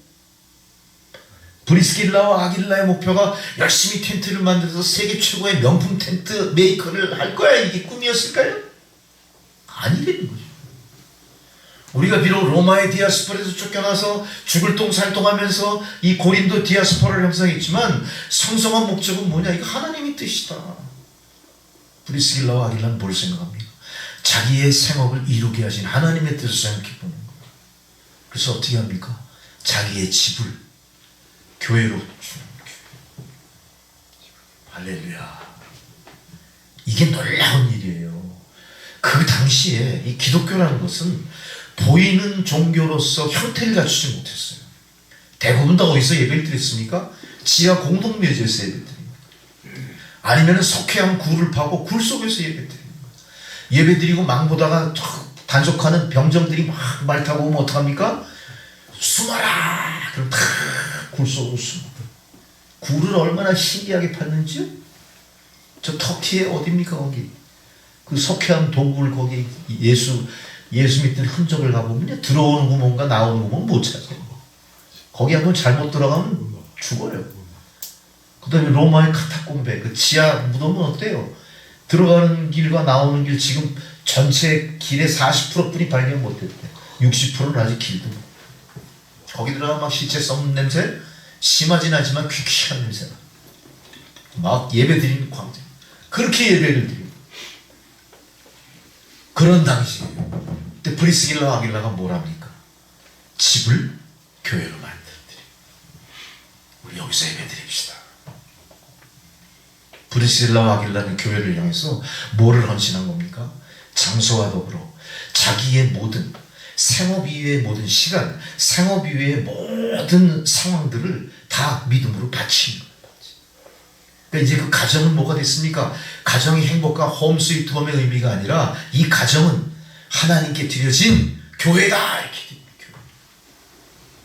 브리스길라와 아길라의 목표가 열심히 텐트를 만들어서 세계 최고의 명품 텐트 메이커를 할 거야 이게 꿈이었을까요? 아니라는 거죠. 우리가 비록 로마의 디아스포라에서 쫓겨나서 죽을 똥 살똥하면서 이 고린도 디아스포라를 형성했지만 성성한 목적은 뭐냐? 이거 하나님의 뜻이다. 브리스길라와 아길라는 뭘 생각합니까? 자기의 생업을 이루게 하신 하나님의 뜻을 생각해 보는 거예요. 그래서 어떻게 합니까? 자기의 집을 교회로 주는 거예요. 할렐루야. 이게 놀라운 일이에요. 그 당시에 이 기독교라는 것은 보이는 종교로서 형태를 갖추지 못했어요. 대부분 다 어디서 예배를 드렸습니까? 지하 공동묘지에서 예배 드립니다. 아니면 석회암 굴을 파고 굴 속에서 예배 드립니다. 예배 드리고 막 보다가 단속하는 병정들이 막 말 타고 오면 어떡합니까? 숨어라! 그럼 다 굴 속으로 숨어. 굴을 얼마나 신기하게 팠는지요? 저 터키에 어딥니까 거기? 그 석회암 동굴 거기 예수 믿는 흔적을 가보면 들어오는 구멍과 나오는 구멍 못 찾아요. 거기 한번 잘못 들어가면 죽어요. 그 다음에 로마의 카타콤베 그 지하 무덤은 어때요? 들어가는 길과 나오는 길 지금 전체 길의 40%뿐이 발견 못했대. 60%는 아직 길도 못. 거기 들어가면 막 시체 썩는 냄새 심하진 않지만 퀴퀴한 냄새가 막 예배 드리는 광장. 그렇게 예배를 드리고 그런 당시에요. 근데 브리스길라와 아길라가 뭐랍니까? 집을 교회로 만들어드리고 우리 여기서 예배 드립시다. 브리스길라와 아길라는 교회를 향해서 뭐를 헌신한 겁니까? 장소와 더불어 자기의 모든 생업 이외의 모든 시간, 생업 이외의 모든 상황들을 다 믿음으로 바치는 거예요. 그러니까 이제 그 가정은 뭐가 됐습니까? 가정의 행복과 홈 스위트 홈의 의미가 아니라 이 가정은 하나님께 드려진 교회다 이렇게 됩니다. 교회.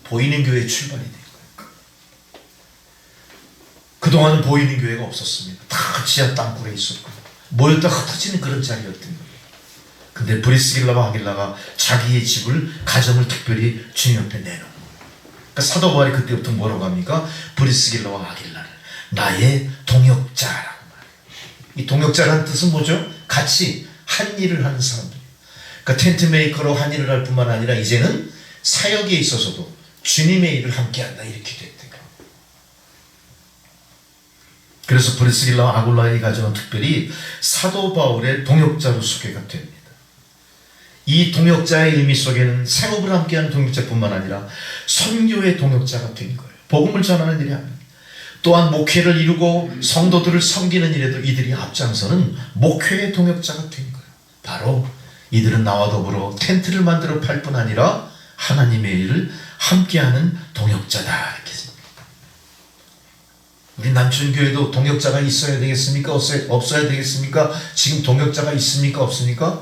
보이는 교회의 출발이 된 거예요. 그동안은 보이는 교회가 없었습니다. 다 지하 땅굴에 있었고 모였다 흩어지는 그런 자리였던 거예요. 근데 브리스길라와 아길라가 자기의 집을 가정을 특별히 주님 옆에 내놓은 거예요. 그러니까 사도 바울이 그때부터 뭐라고 합니까? 브리스길라와 아길라를 나의 동역자라고 말해요. 이 동역자라는 뜻은 뭐죠? 같이 한 일을 하는 사람들. 그러니까 텐트 메이커로 한 일을 할 뿐만 아니라 이제는 사역에 있어서도 주님의 일을 함께한다 이렇게 됐대요. 그래서 브리스길라와 아굴라의 가정은 특별히 사도 바울의 동역자로 소개가 됩니다. 이 동역자의 의미 속에는 생업을 함께하는 동역자뿐만 아니라 선교의 동역자가 된 거예요. 복음을 전하는 일이 아닙니다. 또한 목회를 이루고 성도들을 섬기는 일에도 이들이 앞장서는 목회의 동역자가 된 거예요. 바로 이들은 나와 더불어 텐트를 만들어 팔 뿐 아니라 하나님의 일을 함께하는 동역자다. 이렇게 생각합니다. 우리 남천교회도 동역자가 있어야 되겠습니까? 없어야 되겠습니까? 지금 동역자가 있습니까? 없습니까?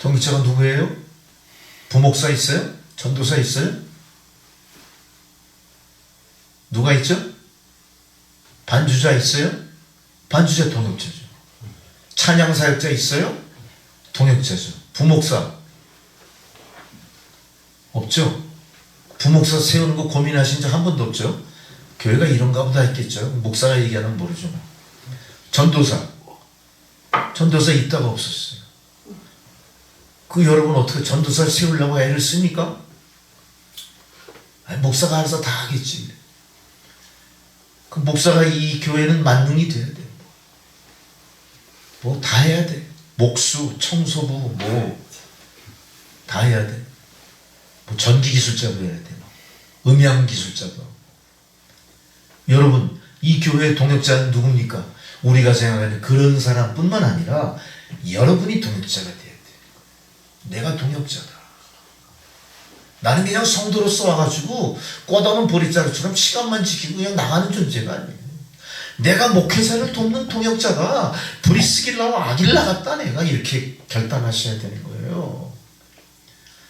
동역자가 누구예요? 부목사 있어요? 전도사 있어요? 누가 있죠? 반주자 있어요? 반주자 동역자죠. 찬양사역자 있어요? 동역자죠. 부목사 없죠? 부목사 세우는 거 고민하신 적 한 번도 없죠? 교회가 이런가 보다 했겠죠. 목사가 얘기하는 모르죠. 전도사 있다가 없었어요. 그 여러분 어떻게 전도사를 세우려고 애를 씁니까? 아니, 목사가 알아서 다 하겠지. 그 목사가 이 교회는 만능이 돼야 돼. 뭐 다 해야 돼. 목수, 청소부 뭐 다 해야 돼. 뭐 전기 기술자도 해야 돼. 음향 기술자도. 여러분 이 교회의 동역자는 누굽니까? 우리가 생각하는 그런 사람뿐만 아니라 여러분이 동역자가 돼야 돼. 내가 동역자다. 나는 그냥 성도로서 와가지고 꽂아놓은 보리자루처럼 시간만 지키고 그냥 나가는 존재가 아니에요. 내가 목회자를 돕는 동역자가 브리스길라와 아길라 같다 내가 이렇게 결단하셔야 되는 거예요.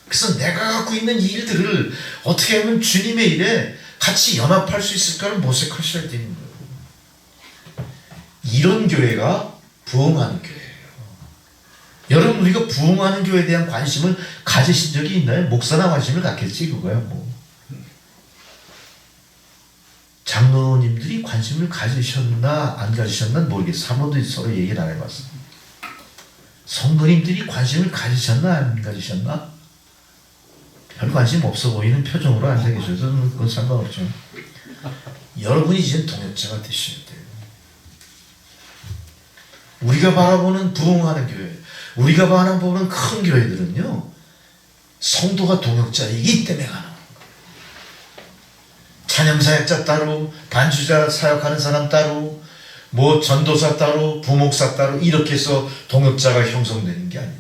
그래서 내가 갖고 있는 이 일들을 어떻게 하면 주님의 일에 같이 연합할 수 있을까를 모색하셔야 되는 거예요. 이런 교회가 부흥하는 교회예요. 여러분 우리가 부흥하는 교회에 대한 관심을 가지신 적이 있나요? 목사나 관심을 갖겠지 그거야 뭐. 장로님들이 관심을 가지셨나 안 가지셨나 모르겠어요. 한 번도 서로 얘기를 안 해봤어요. 성도님들이 관심을 가지셨나 안 가지셨나? 별 관심 없어 보이는 표정으로 앉아 계셔서 그건 상관없죠. 여러분이 이제 동역자가 되셔야 돼요. 우리가 바라보는 부흥하는 교회, 우리가 바라보는 큰 교회들은요 성도가 동역자이기 때문에 가는 거예요. 찬양사역자 따로, 반주자 사역하는 사람 따로, 뭐 전도사 따로, 부목사 따로 이렇게 해서 동역자가 형성되는 게 아니에요.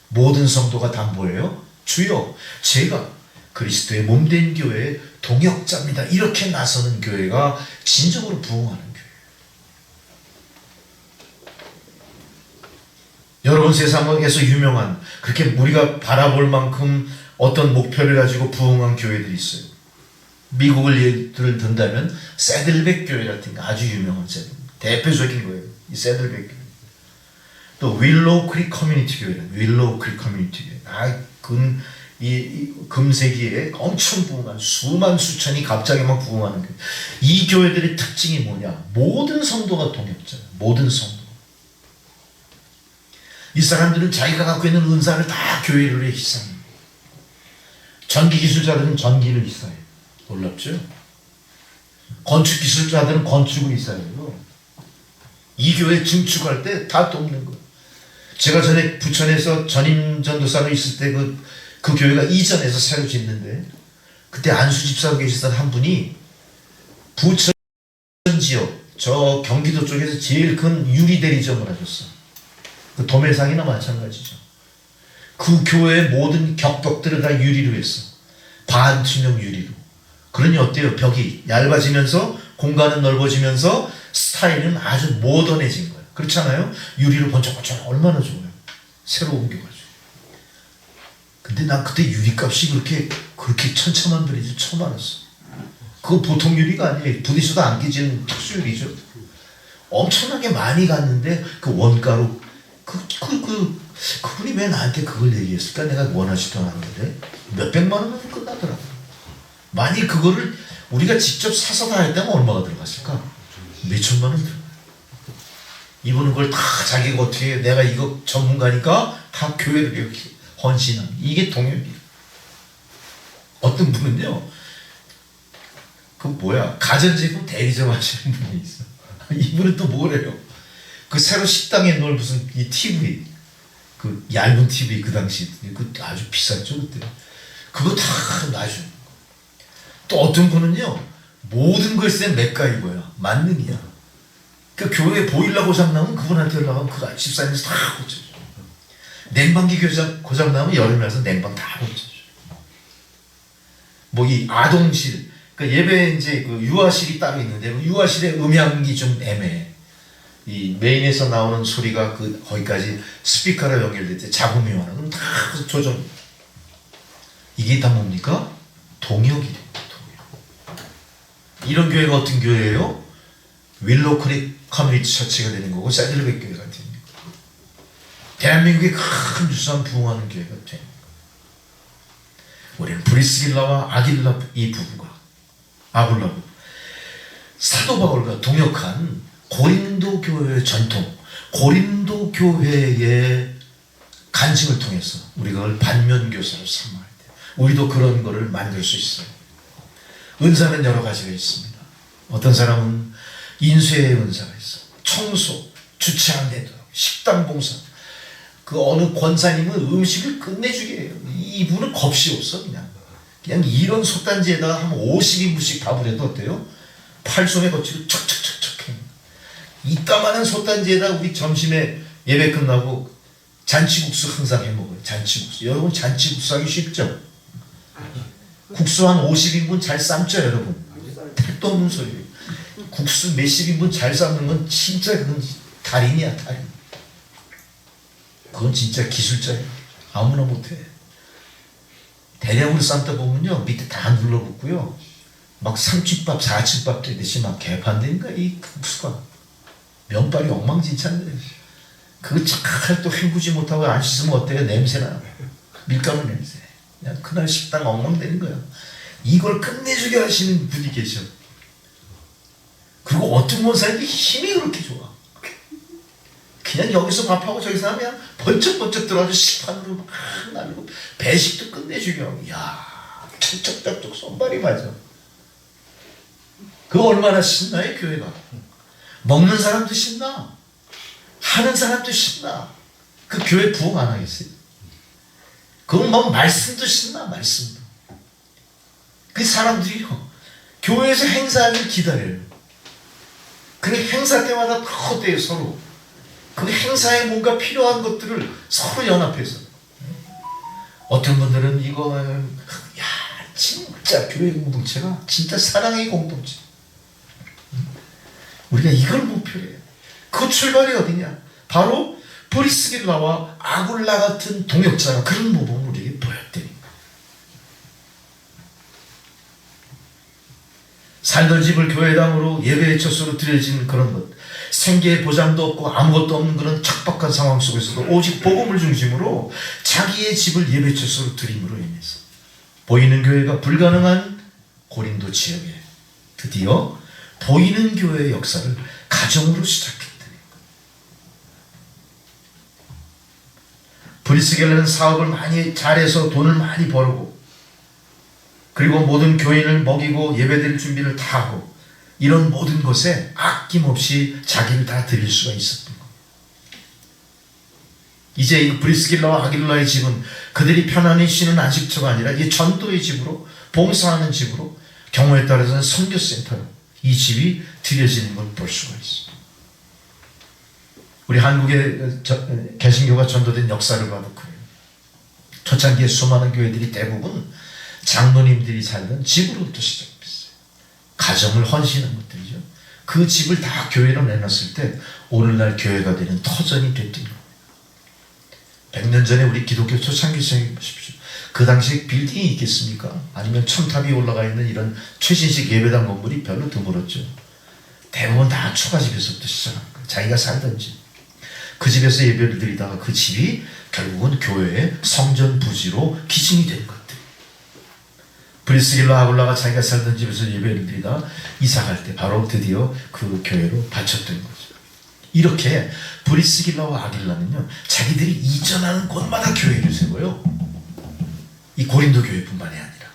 모든 성도가 다 뭐예요? 주여 제가 그리스도의 몸된 교회의 동역자입니다. 이렇게 나서는 교회가 진정으로 부흥하는 교회예요. 여러분 세상에서 유명한 그렇게 우리가 바라볼 만큼 어떤 목표를 가지고 부흥한 교회들이 있어요. 미국을 예를 든다면 새들백 교회 같은 거 아주 유명한 대표적인 거예요. 이 새들백 교회. 또 윌로우 크릭 커뮤니티 교회는 윌로우 크릭 커뮤니티 교회. 이 금세기에 엄청 부흥한 수만 수천이 갑자기 막 부흥하는 교회. 이 교회들의 특징이 뭐냐? 모든 성도가 동역자예요. 모든 성도. 이 사람들은 자기가 갖고 있는 은사를 다 교회를 위해 희생해요. 전기 기술자들은 전기를 희생해요. 놀랍죠? 건축 기술자들은 건축을 희생해요. 이 교회 증축할 때 다 돕는 거예요. 제가 전에 부천에서 전임 전도사로 있을 때 그 교회가 이전해서 새로 짓는데 그때 안수 집사로 계시던 한 분이 부천 지역 저 경기도 쪽에서 제일 큰 유리 대리점을 하셨어. 그 도매상이나 마찬가지죠. 그 교회의 모든 격벽들을 다 유리로 했어. 반투명 유리로. 그러니 어때요? 벽이 얇아지면서 공간은 넓어지면서 스타일은 아주 모던해진 거예요. 그렇잖아요? 유리로 번쩍번쩍 얼마나 좋아요. 새로 옮겨가지고. 근데 난 그때 유리값이 그렇게 천차만별이지 처음 알았어. 그거 보통 유리가 아니에요. 부딪혀도 안 깨지는 특수유리죠. 엄청나게 많이 갔는데 그 원가로 그분이 왜 나한테 그걸 얘기했을까? 내가 원하지도 않았는데 몇백만 원은 끝나더라고. 만약 그거를 우리가 직접 사서 다 했다면 얼마가 들어갔을까? 몇천만 원 들어가요. 이분은 그걸 다 자기가 어떻게 내가 이거 전문가니까 다 교회를 이렇게 헌신한 이게 동역이에요. 어떤 분은요 가전제품 대리점 하시는 분이 있어. 이분은 또 뭐래요? 그 새로 식당에 놓을 무슨 이 TV 그 얇은 TV 그 당시 그 아주 비쌌죠 그때. 그거 다 놔주는 거. 또 어떤 분은요 모든 걸 쓴 맥가이버야. 만능이야. 그 교회 보일러 고장나면 그분한테 연락하면 그 집사님이 다 고쳐줘. 냉방기 고장나면 여름이라서 냉방 다 고쳐줘. 뭐 이 아동실, 그러니까 예배 이제 그 유아실이 따로 있는데 유아실의 음향이 좀 애매해. 이 메인에서 나오는 소리가 그 거기까지 스피커로 연결될 때 잡음이 오나 그럼 다 조정. 이게 다 뭡니까? 동역이래요. 동역. 이런 교회가 어떤 교회예요? 윌로크릭 커뮤니티 처치가 되는 거고 새들백 교회가 되는 거고 대한민국의 큰 유산 부흥하는 교회가 되는 거고 우리는 브리스길라와 아길라 이 부부가 아굴라 부부 사도 바울과 동역한 고린도 교회의 전통 고린도 교회의 간증을 통해서 우리가 그걸 반면교사로 삼아야 돼요. 우리도 그런 거를 만들 수 있어요. 은사는 여러 가지가 있습니다. 어떤 사람은 인쇄의 은사가 있어. 청소, 주차한 데도, 식당 봉사. 그 어느 권사님은 음식을 끝내주게 해요. 이분은 겁이 없어 그냥 이런 솥단지에다가 한 50인분씩 밥을 해도 어때요? 팔손에 거치고 척척척척 해. 이따만한 솥단지에다 우리 점심에 예배 끝나고 잔치국수 항상 해먹어요. 잔치국수. 여러분 잔치국수 하기 쉽죠? 국수 한 50인분 잘 삶죠 여러분? 택도 없는 소리예요. 국수 몇십 인분 잘 삶는 건 진짜 그건 달인이야 달인. 그건 진짜 기술자예요. 아무나 못해. 대량으로 삶다 보면요 밑에 다 눌러붙고요 막 3층밥 4층밥 되듯이 막 개판되니까 이 국수가 면발이 엉망진창이에요. 그거 잘 또 헹구지 못하고 안 씻으면 어때요? 냄새나. 밀가루 냄새. 그냥 그날 식당 엉망되는 거야. 이걸 끝내주게 하시는 분이 계셔. 그리고 어떤 권사님이 힘이 그렇게 좋아. 그냥 여기서 밥하고 저기서 하면 번쩍번쩍 들어가서 식판으로 막 날리고 배식도 끝내주게 하고 이야 척척척척 손발이 맞아. 그거 얼마나 신나요 교회가. 먹는 사람도 신나 하는 사람도 신나. 그 교회 부흥 안 하겠어요? 그건 뭐 말씀도 신나 말씀도. 그 사람들이요 교회에서 행사하길 기다려요. 그 행사 때마다 헛돼요 서로. 그 행사에 뭔가 필요한 것들을 서로 연합해서. 어떤 분들은 이거 야 진짜 교회 공동체가 진짜 사랑의 공동체. 우리가 이걸 목표로 해요. 그 출발이 어디냐? 바로 브리스길라와 아굴라 같은 동역자가 그런 모범을 우리에게 보였다니까. 살던 집을 교회당으로 예배의 처소로 들여진 그런 것. 생계의 보장도 없고 아무것도 없는 그런 척박한 상황 속에서도 오직 복음을 중심으로 자기의 집을 예배 처소로 드림으로 인해서 보이는 교회가 불가능한 고린도 지역에 드디어 보이는 교회의 역사를 가정으로 시작했다는 것. 브리스길라는 사업을 많이 잘해서 돈을 많이 벌고 그리고 모든 교인을 먹이고 예배드릴 준비를 다 하고 이런 모든 것에 아낌없이 자기를 다 드릴 수가 있었던 겁니다. 이제 이 브리스길라와 아길라의 집은 그들이 편안히 쉬는 안식처가 아니라 이 전도의 집으로 봉사하는 집으로 경우에 따라서는 선교센터로 이 집이 들여지는 걸 볼 수가 있습니다. 우리 한국의 개신교가 전도된 역사를 봐도 그래요. 초창기에 수많은 교회들이 대부분 장로님들이 살던 집으로부터 시작됐어요. 가정을 헌신한 것들이죠. 그 집을 다 교회로 내놨을 때 오늘날 교회가 되는 터전이 됐던 겁니다. 100년 전에 우리 기독교 초창기 생각해 보십시오. 그 당시 빌딩이 있겠습니까? 아니면 첨탑이 올라가 있는 이런 최신식 예배당 건물이 별로 드물었죠. 대부분 다 초가집에서부터 시작한 거예요. 자기가 살던 집. 그 집에서 예배를 드리다가 그 집이 결국은 교회의 성전 부지로 기증이 된 것들. 브리스길라 아굴라가 자기가 살던 집에서 예배를 드리다가 이사갈 때 바로 드디어 그 교회로 바쳤던 거죠. 이렇게 브리스길라와 아길라는요 자기들이 이전하는 곳마다 교회를 세워요. 이 고린도 교회뿐만이 아니라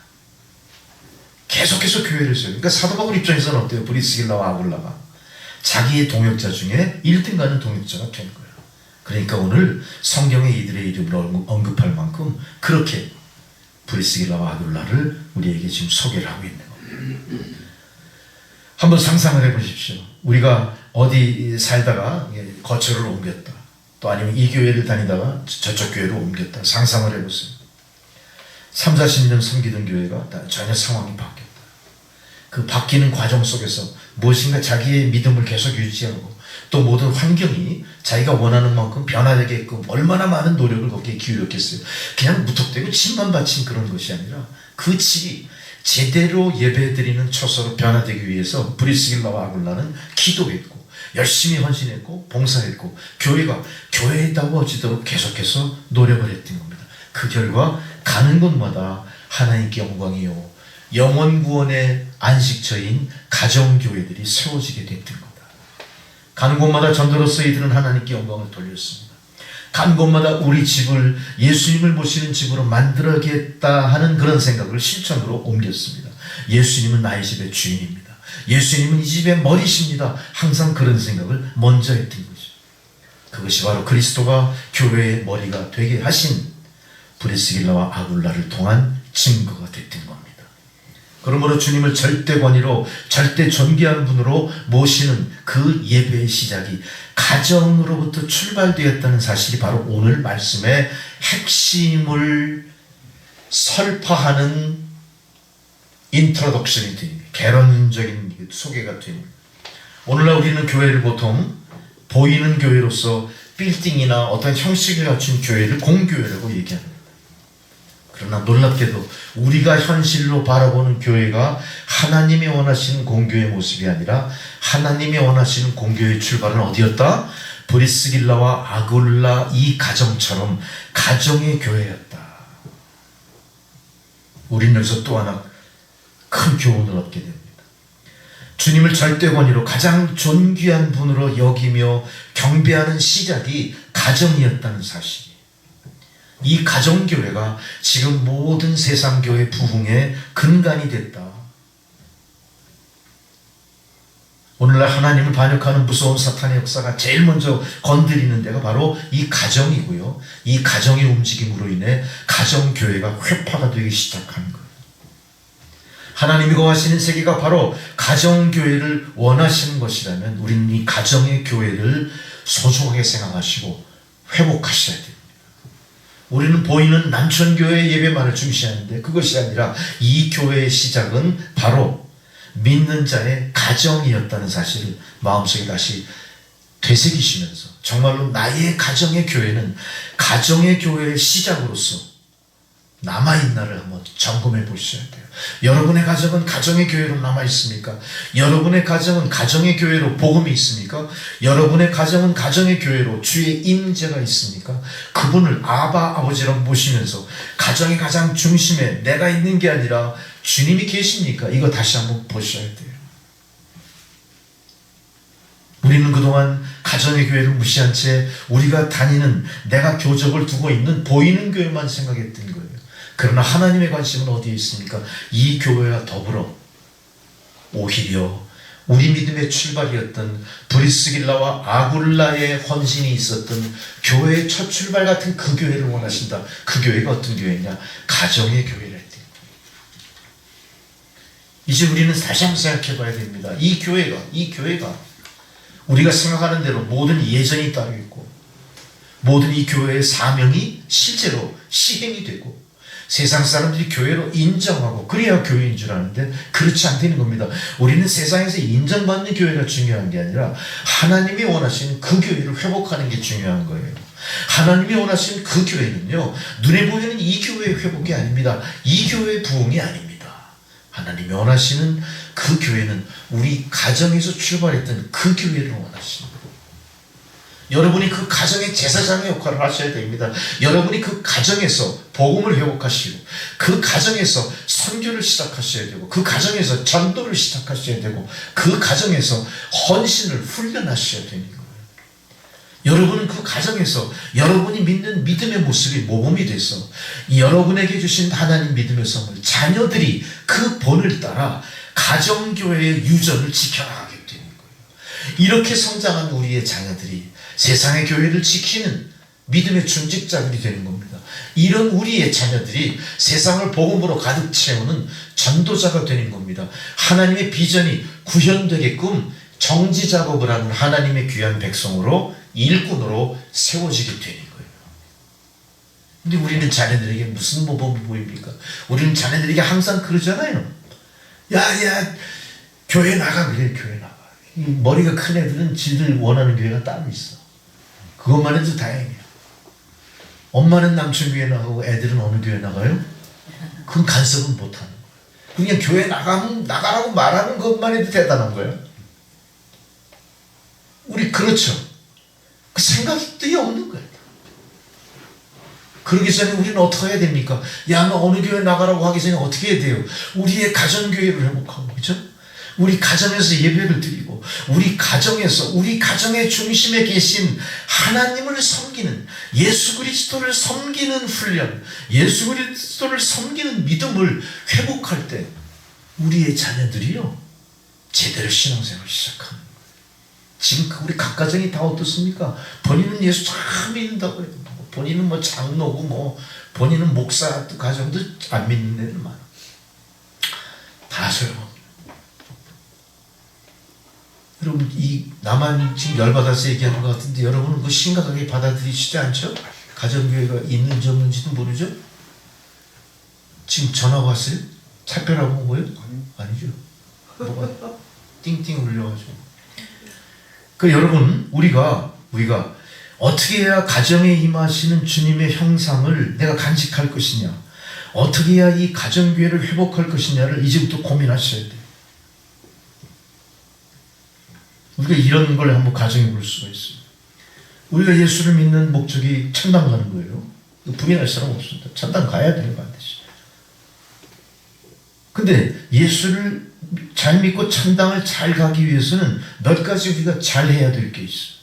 계속해서 교회를 세워요. 그러니까 사도 바울 입장에서는 어때요? 브리스길라와 아굴라가 자기의 동역자 중에 1등 가는 동역자가 된 거예요. 그러니까 오늘 성경에 이들의 이름을 언급할 만큼 그렇게 브리스길라와 아굴라를 우리에게 지금 소개를 하고 있는 겁니다. 한번 상상을 해보십시오. 우리가 어디 살다가 거처를 옮겼다. 또 아니면 이 교회를 다니다가 저쪽 교회로 옮겼다. 상상을 해보세요. 3, 40년 섬기던 교회가 전혀 상황이 바뀌었다. 그 바뀌는 과정 속에서 무엇인가 자기의 믿음을 계속 유지하고 또 모든 환경이 자기가 원하는 만큼 변화되게끔 얼마나 많은 노력을 거기에 기울였겠어요. 그냥 무턱대고 집만 바친 그런 것이 아니라 그 집이 제대로 예배드리는 처소로 변화되기 위해서 브리스길라와 아굴라는 기도했고 열심히 헌신했고 봉사했고 교회가 교회다워지도록 계속해서 노력을 했던 겁니다. 그 결과 가는 곳마다 하나님께 영광이요 영원 구원의 안식처인 가정교회들이 세워지게 됐던 겁니다. 가는 곳마다 전도로서 이들은 하나님께 영광을 돌렸습니다. 가는 곳마다 우리 집을 예수님을 모시는 집으로 만들어야겠다 하는 그런 생각을 실천으로 옮겼습니다. 예수님은 나의 집의 주인입니다. 예수님은 이 집의 머리십니다. 항상 그런 생각을 먼저 했던 거죠. 그것이 바로 그리스도가 교회의 머리가 되게 하신 브리스길라와 아굴라를 통한 증거가 됐던 겁니다. 그러므로 주님을 절대 권위로 절대 존귀한 분으로 모시는 그 예배의 시작이 가정으로부터 출발되었다는 사실이 바로 오늘 말씀의 핵심을 설파하는 인트로덕션이 됩니다. 개론적인 소개가 됩니다. 오늘날 우리는 교회를 보통 보이는 교회로서 빌딩이나 어떤 형식을 갖춘 교회를 공교회라고 얘기합니다. 그러나 놀랍게도 우리가 현실로 바라보는 교회가 하나님이 원하시는 공교의 모습이 아니라 하나님이 원하시는 공교의 출발은 어디였다? 브리스길라와 아굴라 이 가정처럼 가정의 교회였다. 우리는 여기서 또 하나 큰 교훈을 얻게 됩니다. 주님을 절대 권위로 가장 존귀한 분으로 여기며 경배하는 시작이 가정이었다는 사실. 이 가정교회가 지금 모든 세상교회 부흥의 근간이 됐다. 오늘날 하나님을 반역하는 무서운 사탄의 역사가 제일 먼저 건드리는 데가 바로 이 가정이고요. 이 가정의 움직임으로 인해 가정교회가 회파가 되기 시작하는 거예요. 하나님이 거하시는 세계가 바로 가정교회를 원하시는 것이라면 우리는 이 가정의 교회를 소중하게 생각하시고 회복하셔야 됩니다. 우리는 보이는 남천교회 예배만을 중시하는데 그것이 아니라 이 교회의 시작은 바로 믿는 자의 가정이었다는 사실을 마음속에 다시 되새기시면서 정말로 나의 가정의 교회는 가정의 교회의 시작으로서 남아있나를 한번 점검해 보셔야 돼요. 여러분의 가정은 가정의 교회로 남아있습니까? 여러분의 가정은 가정의 교회로 복음이 있습니까? 여러분의 가정은 가정의 교회로 주의 임재가 있습니까? 그분을 아바 아버지라고 모시면서 가정의 가장 중심에 내가 있는 게 아니라 주님이 계십니까? 이거 다시 한번 보셔야 돼요. 우리는 그동안 가정의 교회를 무시한 채 우리가 다니는 내가 교적을 두고 있는 보이는 교회만 생각했던 거예요. 그러나 하나님의 관심은 어디에 있습니까? 이 교회와 더불어 오히려 우리 믿음의 출발이었던 브리스길라와 아굴라의 헌신이 있었던 교회의 첫 출발 같은 그 교회를 원하신다. 그 교회가 어떤 교회냐? 가정의 교회를 했대요. 이제 우리는 다시 한번 생각해 봐야 됩니다. 이 교회가 우리가 생각하는 대로 모든 예정이 따로 있고 모든 이 교회의 사명이 실제로 시행이 되고 세상 사람들이 교회로 인정하고 그래야 교회인 줄 아는데 그렇지 않다는 겁니다. 우리는 세상에서 인정받는 교회가 중요한 게 아니라 하나님이 원하시는 그 교회를 회복하는 게 중요한 거예요. 하나님이 원하시는 그 교회는요, 눈에 보이는 이 교회의 회복이 아닙니다. 이 교회의 부흥이 아닙니다. 하나님이 원하시는 그 교회는 우리 가정에서 출발했던 그 교회를 원하십니다. 여러분이 그 가정의 제사장의 역할을 하셔야 됩니다. 여러분이 그 가정에서 복음을 회복하시고 그 가정에서 선교를 시작하셔야 되고 그 가정에서 전도를 시작하셔야 되고 그 가정에서 헌신을 훈련하셔야 되는 거예요. 여러분은 그 가정에서 여러분이 믿는 믿음의 모습이 모범이 돼서 여러분에게 주신 하나님 믿음의 선물 자녀들이 그 본을 따라 가정교회의 유전을 지켜나가게 되는 거예요. 이렇게 성장한 우리의 자녀들이 세상의 교회를 지키는 믿음의 중직자들이 되는 겁니다. 이런 우리의 자녀들이 세상을 복음으로 가득 채우는 전도자가 되는 겁니다. 하나님의 비전이 구현되게끔 정지 작업을 하는 하나님의 귀한 백성으로 일꾼으로 세워지게 되는 거예요. 근데 우리는 자녀들에게 무슨 모범이 보입니까? 우리는 자녀들에게 항상 그러잖아요. 야, 교회 나가. 그래, 교회 나가. 이 머리가 큰 애들은 지들 원하는 교회가 따로 있어. 그것만 해도 다행이야. 엄마는 남천 교회 나가고 애들은 어느 교회 나가요? 그건 간섭은 못하는 거예요. 그냥 교회 나가라고 말하는 것만 해도 대단한 거예요. 우리 그렇죠. 그 생각이 없는 거예요. 그러기 전에 우리는 어떻게 해야 됩니까? 야, 너 어느 교회 나가라고 하기 전에 어떻게 해야 돼요? 우리의 가정교회를 회복하고, 그죠? 우리 가정에서 예배를 드리고, 우리 가정의 중심에 계신 하나님을 섬기는, 예수 그리스도를 섬기는 훈련, 예수 그리스도를 섬기는 믿음을 회복할 때 우리의 자녀들이요, 제대로 신앙생활을 시작하는 거예요. 지금 우리 각 가정이 다 어떻습니까? 본인은 예수 잘 믿는다고 해도, 본인은 뭐 장로고, 뭐 본인은 목사 가정도 안 믿는 애들 많아. 다 소용없어. 여러분, 나만 지금 열받아서 얘기하는 것 같은데 여러분은 그 심각하게 받아들이시지 않죠? 가정교회가 있는지 없는지도 모르죠? 지금 전화가 왔어요? 차별하고 온 거예요? 아니죠. 뭐가 띵띵 울려가지고. 그 여러분, 우리가 어떻게 해야 가정에 임하시는 주님의 형상을 내가 간직할 것이냐, 어떻게 해야 이 가정교회를 회복할 것이냐를 이제부터 고민하셔야 돼요. 우리가 이런 걸 한번 가정해 볼 수가 있어요. 우리가 예수를 믿는 목적이 천당 가는 거예요. 부인할 사람 없습니다. 천당 가야 돼요, 반드시. 근데 예수를 잘 믿고 천당을 잘 가기 위해서는 몇 가지 우리가 잘 해야 될 게 있어요.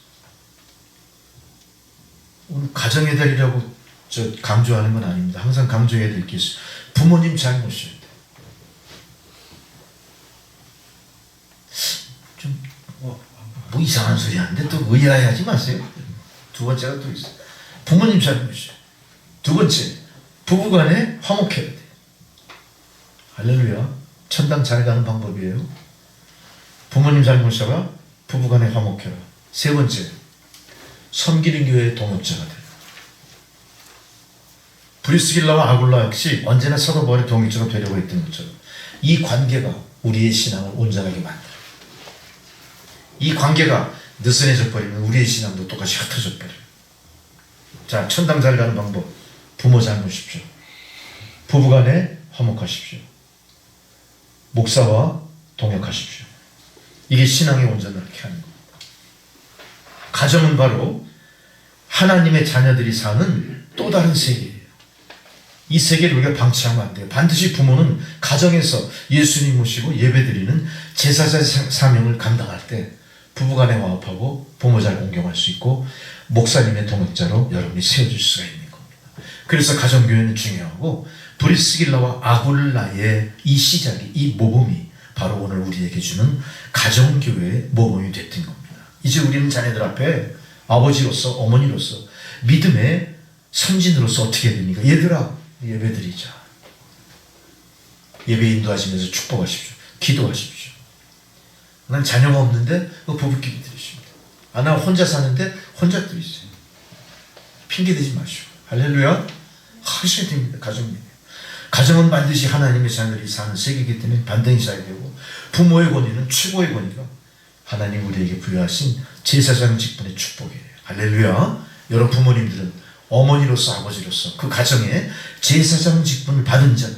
오늘 가정의 달이라고 강조하는 건 아닙니다. 항상 강조해야 될 게 있어요. 부모님 잘 모셔야 돼요. 뭐 이상한 소리 하는데 또 의아해하지 마세요. 두 번째가 또 있어요. 부모님 잘 모셔요. 두 번째, 부부간에 화목해야 돼요. 할렐루야. 천당 잘 가는 방법이에요. 부모님 잘 모셔라. 부부간에 화목해라. 세 번째, 섬기는 교회의 동역자가 돼요. 브리스길라와 아굴라 역시 언제나 서로 머리 동역자가 되려고 했던 것처럼 이 관계가 우리의 신앙을 온전하게 만들어요. 이 관계가 느슨해져 버리면 우리의 신앙도 똑같이 흩어져 버려요. 자, 천당 잘 가는 방법. 부모 잘 모십시오. 부부간에 화목하십시오. 목사와 동역하십시오. 이게 신앙의 온전을 이렇게 하는 겁니다. 가정은 바로 하나님의 자녀들이 사는 또 다른 세계예요. 이 세계를 우리가 방치하면 안 돼요. 반드시 부모는 가정에서 예수님 모시고 예배드리는 제사자 사명을 감당할 때 부부간에 화합하고 부모 잘 공경할 수 있고 목사님의 동역자로 여러분이 세워질 수가 있는 겁니다. 그래서 가정교회는 중요하고 브리스길라와 아굴라의 이 시작이, 이 모범이 바로 오늘 우리에게 주는 가정교회의 모범이 됐던 겁니다. 이제 우리는 자녀들 앞에 아버지로서, 어머니로서, 믿음의 선진으로서 어떻게 해야 됩니까? 얘들아, 예배드리자. 예배 인도하시면서 축복하십시오. 기도하십시오. 난 자녀가 없는데 부부끼리 드리십니다. 나 혼자 사는데 혼자 드리세요. 핑계대지 마시고. 할렐루야. 하셔야 됩니다. 가정은 반드시 하나님의 자녀들이 사는 세계이기 때문에 반등이 있어야 되고, 부모의 권위는 최고의 권위가 하나님 우리에게 부여하신 제사장 직분의 축복이에요. 할렐루야. 여러분 부모님들은 어머니로서 아버지로서 그 가정에 제사장 직분을 받은 자가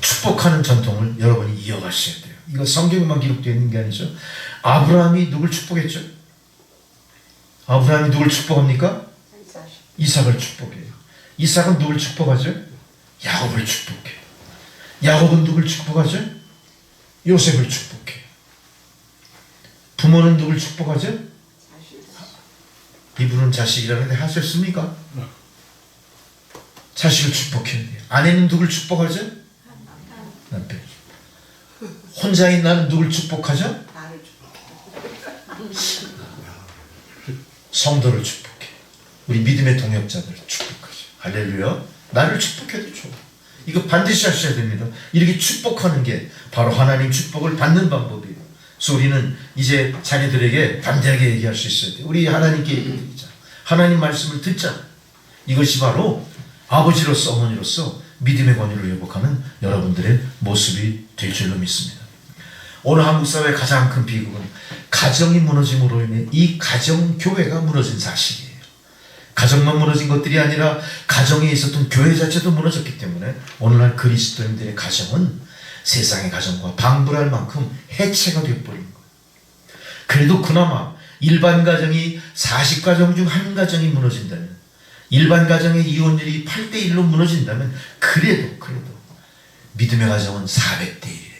축복하는 전통을 여러분이 이어가셔야 돼요. 이거 성경에만 기록되어 있는 게 아니죠. 아브라함이 누굴 축복했죠? 아브라함이 누굴 축복합니까? 이삭을 축복해요. 이삭은 누굴 축복하죠? 야곱을 축복해요. 야곱은 누굴 축복하죠? 요셉을 축복해요. 부모는 누굴 축복하죠? 이분은 자식이라는데 하셨습니까? 자식을 축복해야 돼요. 아내는 누굴 축복하죠? 남편. 혼자인 나는 누굴 축복하죠? 성도를 축복해. 우리 믿음의 동역자들을 축복하죠. 할렐루야. 나를 축복해도 좋아. 이거 반드시 하셔야 됩니다. 이렇게 축복하는 게 바로 하나님 축복을 받는 방법이에요. 그래서 우리는 이제 자녀들에게 담대하게 얘기할 수 있어야 돼. 우리 하나님께 얘기드리자. 하나님 말씀을 듣자. 이것이 바로 아버지로서 어머니로서 믿음의 권위를 회복하는 여러분들의 모습이 될 줄로 믿습니다. 오늘 한국 사회의 가장 큰 비극은 가정이 무너짐으로 인해 이 가정교회가 무너진 사실이에요. 가정만 무너진 것들이 아니라 가정에 있었던 교회 자체도 무너졌기 때문에 오늘날 그리스도인들의 가정은 세상의 가정과 방불할 만큼 해체가 되어버린 거예요. 그래도 그나마 일반 가정이 40가정 중 한 가정이 무너진다면, 일반 가정의 이혼율이 8대1로 무너진다면 그래도 믿음의 가정은 400대1이에요.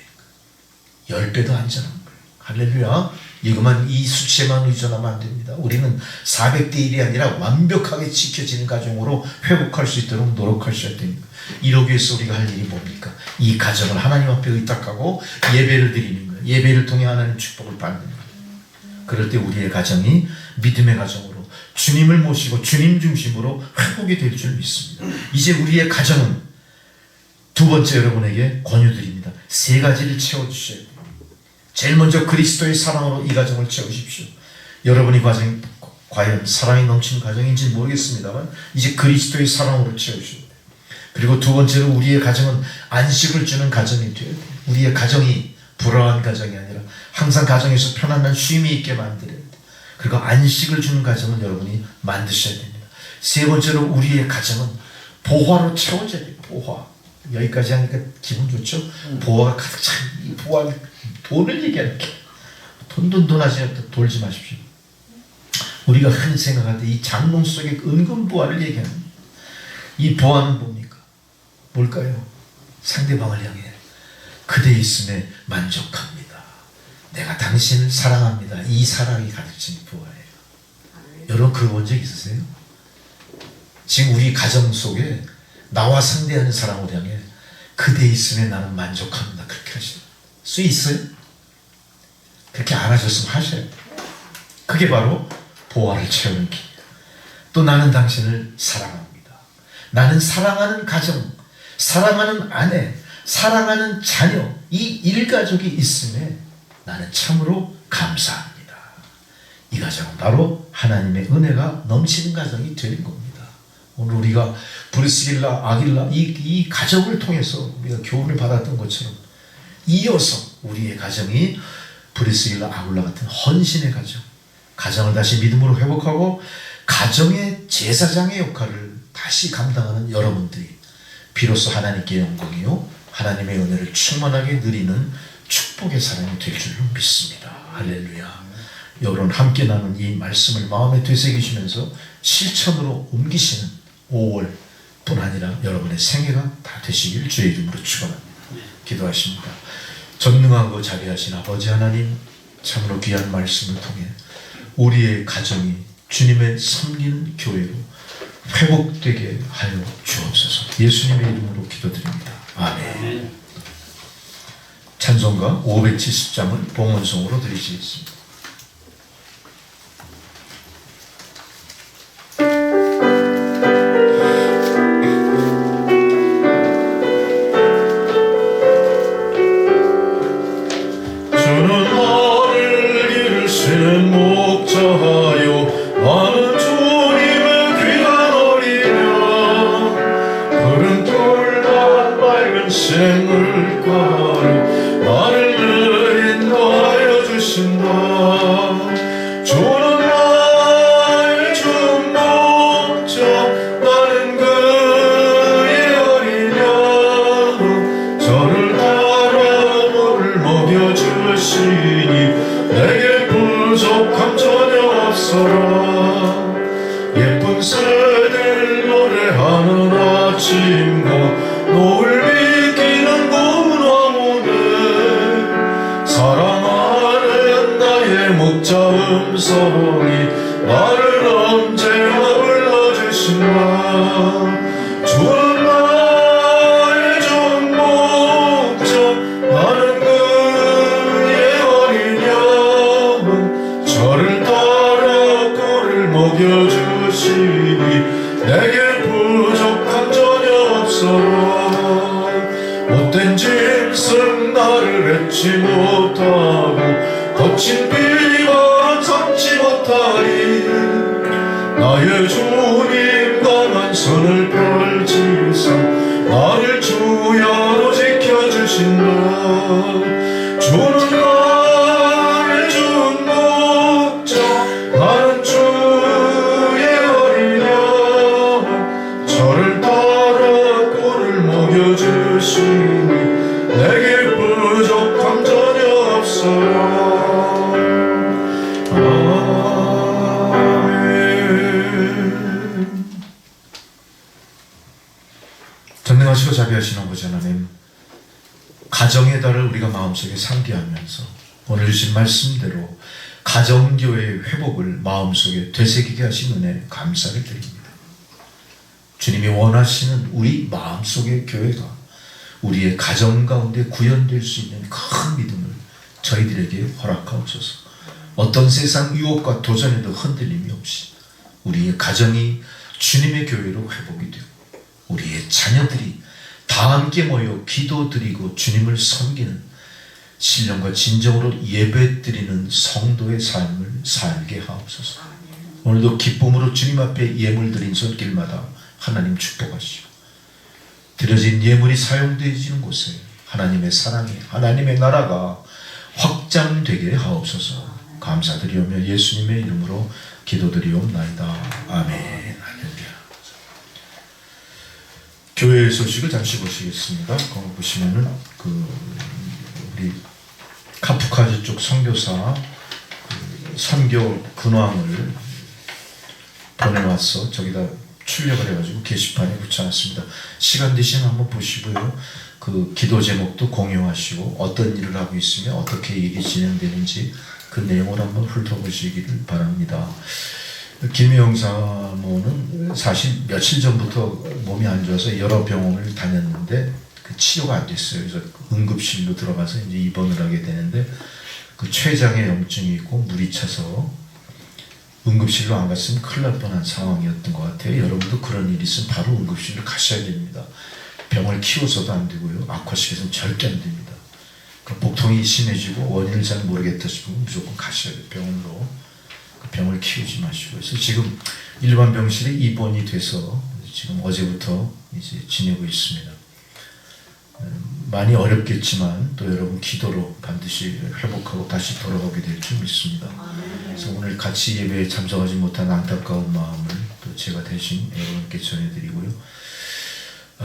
10배도 안전한 거예요. 할렐루야. 이것만, 이 수치에만 의존하면 안 됩니다. 우리는 400대1이 아니라 완벽하게 지켜지는 가정으로 회복할 수 있도록 노력하셔야 됩니다. 이러기 위해서 우리가 할 일이 뭡니까? 이 가정을 하나님 앞에 의탁하고 예배를 드리는 거예요. 예배를 통해 하나님 축복을 받는 거예요. 그럴 때 우리의 가정이 믿음의 가정으로 주님을 모시고 주님 중심으로 회복이 될 줄 믿습니다. 이제 우리의 가정은 두 번째 여러분에게 권유드립니다. 3가지를 채워주셔야 돼요. 제일 먼저 그리스도의 사랑으로 이 가정을 채우십시오. 여러분이 가정이 과연 사랑이 넘치는 가정인지 모르겠습니다만 이제 그리스도의 사랑으로 채우셔야 돼요. 그리고 두 번째로 우리의 가정은 안식을 주는 가정이 되어야 돼요. 우리의 가정이 불안한 가정이 아니라 항상 가정에서 편안한 쉼이 있게 만들어야 돼요. 그리고 안식을 주는 가정은 여러분이 만드셔야 됩니다. 세 번째로 우리의 가정은 보화로 채워져야 돼요. 보화. 여기까지 하니까 기분 좋죠? 보화가 가득 찬 이 보화, 돈을 얘기하는 게 돈 하시면 돌지 마십시오. 우리가 흔히 생각할 때 이 장롱 속에 은근 보화를 얘기하는 이 보화는 뭡니까? 뭘까요? 상대방을 향해 그대 있음에 만족합니다. 내가 당신을 사랑합니다. 이 사랑이 가득 찬 보화예요. 여러분 그거 본 적 있으세요? 지금 우리 가정 속에 나와 상대하는 사람을 향해 그대 있음에 나는 만족합니다. 그렇게 하실 수 있어요? 그렇게 안 하셨으면 하셔요. 그게 바로 보화를 채우는 길이에요. 또 나는 당신을 사랑합니다. 나는 사랑하는 가정, 사랑하는 아내, 사랑하는 자녀, 이 일가족이 있음에 나는 참으로 감사합니다. 이 가정은 바로 하나님의 은혜가 넘치는 가정이 되는 겁니다. 오늘 우리가 브리스길라, 아길라 이 가정을 통해서 우리가 교훈을 받았던 것처럼 이어서 우리의 가정이 브리스길라, 아굴라 같은 헌신의 가정, 가정을 다시 믿음으로 회복하고 가정의 제사장의 역할을 다시 감당하는 여러분들이 비로소 하나님께 영광이요 하나님의 은혜를 충만하게 누리는 축복의 사람이 될 줄로 믿습니다. 할렐루야. 여러분 함께 나눈 이 말씀을 마음에 되새기시면서 실천으로 옮기시는 5월 뿐 아니라 여러분의 생애가 다 되시길 주의 이름으로 축원합니다. 기도하십니다. 전능하고 자비하신 아버지 하나님, 참으로 귀한 말씀을 통해 우리의 가정이 주님의 섬기는 교회로 회복되게 하여 주옵소서. 예수님의 이름으로 기도드립니다. 아멘. 찬송가 570장을 봉헌송으로 드리시겠습니다. 예쁜 새들 노래하는 아침과 노을 비키는 고운 황혼에 사랑하는 나의 목자 음성이 나를 언제나 불러주신다. 주는 나의 종 목자 나는 그의 어린 양 저를 따라 꿀을 먹여주시니 내게 부족한 전혀 없어라. 못된 짐승 나를 잊지 못하고 나의 주님 강한 손을 펼치사 나를 주야로 지켜주신다. 주는 나의 준 목자 나는 주의 어린 양 저를 따라 꼴을 먹여주시니 내게 부족함 전혀 없어요. 전능하시고 자비하신 아버지 하나님, 가정의 달을 우리가 마음속에 상기하면서 오늘 주신 말씀대로 가정교회의 회복을 마음속에 되새기게 하신 은혜 감사를 드립니다. 주님이 원하시는 우리 마음속의 교회가 우리의 가정 가운데 구현될 수 있는 큰 믿음을 저희들에게 허락하옵소서. 어떤 세상 유혹과 도전에도 흔들림이 없이 우리의 가정이 주님의 교회로 회복이 되고 우리의 자녀들이 다 함께 모여 기도드리고 주님을 섬기는 신령과 진정으로 예배드리는 성도의 삶을 살게 하옵소서. 오늘도 기쁨으로 주님 앞에 예물 드린 손길마다 하나님 축복하시오. 드려진 예물이 사용되어지는 곳에 하나님의 사랑이, 하나님의 나라가 확장되게 하옵소서. 감사드리오며 예수님의 이름으로 기도드리옵나이다. 아멘. 할렐루야. 교회의 소식을 잠시 보시겠습니다. 거기 보시면은 우리 카프카즈 쪽 선교사 선교 근황을 보내왔어. 저기다 출력을 해가지고 게시판에 붙여놨습니다. 시간 되시면 한번 보시고요. 그 기도 제목도 공유하시고 어떤 일을 하고 있으며 어떻게 일이 진행되는지 그 내용을 한번 훑어보시기를 바랍니다. 김혜영 사모는 사실 며칠 전부터 몸이 안 좋아서 여러 병원을 다녔는데 그 치료가 안 됐어요. 그래서 응급실로 들어가서 이제 입원을 하게 되는데 그 췌장에 염증이 있고 물이 차서 응급실로 안 갔으면 큰일 날 뻔한 상황이었던 것 같아요. 여러분도 그런 일이 있으면 바로 응급실로 가셔야 됩니다. 병을 키워서도 안 되고요. 악화시켜서는 절대 안 됩니다. 그러니까 복통이 심해지고 원인을 잘 모르겠다 싶으면 무조건 가셔야 돼요. 병원으로. 그 병을 키우지 마시고. 그래서 지금 일반 병실에 입원이 돼서 지금 어제부터 이제 지내고 있습니다. 많이 어렵겠지만 또 여러분 기도로 반드시 회복하고 다시 돌아가게 될 줄 믿습니다. 그래서 오늘 같이 예배에 참석하지 못한 안타까운 마음을 또 제가 대신 여러분께 전해드리고요.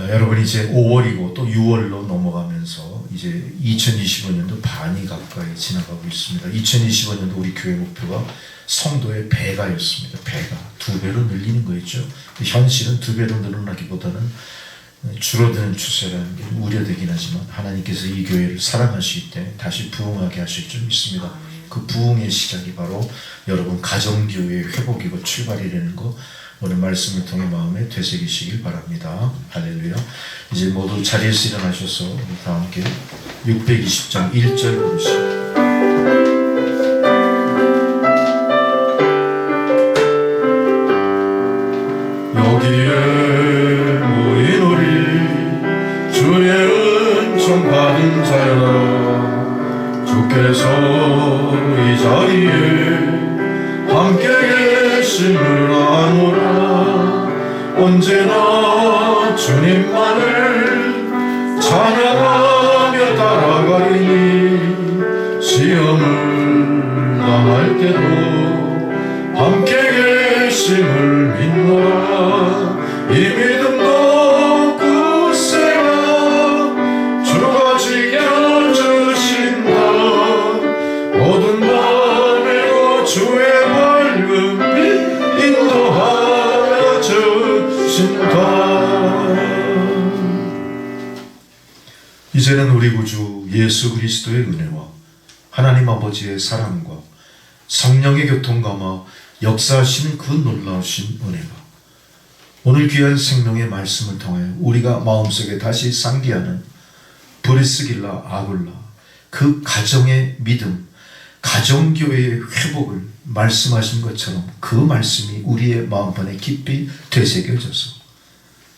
여러분 이제 5월이고 또 6월로 넘어가면서 이제 2025년도 반이 가까이 지나가고 있습니다. 2025년도 우리 교회 목표가 성도의 배가였습니다. 배가 2배로 늘리는 거였죠. 현실은 2배로 늘어나기보다는 줄어드는 추세라는 게 우려되긴 하지만 하나님께서 이 교회를 사랑하실 때 다시 부흥하게 하실 줄 믿습니다. 그 부흥의 시작이 바로 여러분 가정교회의 회복이고 출발이라는 거 오늘 말씀을 통해 마음에 되새기시길 바랍니다. 할렐루야. 이제 모두 자리에서 일어나셔서 우리 다 함께 620장 1절 부르시오. 여기에 모인 우리 주의 은총 받은 자여 주께서 이 자리에 함께 계심을 아노라. 언제나 주님만을 찬양하며 따라가리니 시험을 당할 때도 함께 계심을 믿노라. 이 믿음도 굳세라. 주가 지켜주신다. 모든 밤에도 주의 밝은 빛 인도하여 주신다. 이제는 우리 구주 예수 그리스도의 은혜와 하나님 아버지의 사랑과 성령의 교통감화 역사하시는 그 놀라우신 은혜가 오늘 귀한 생명의 말씀을 통해 우리가 마음속에 다시 상기하는 브리스길라 아굴라 그 가정의 믿음, 가정교회의 회복을 말씀하신 것처럼 그 말씀이 우리의 마음판에 깊이 되새겨져서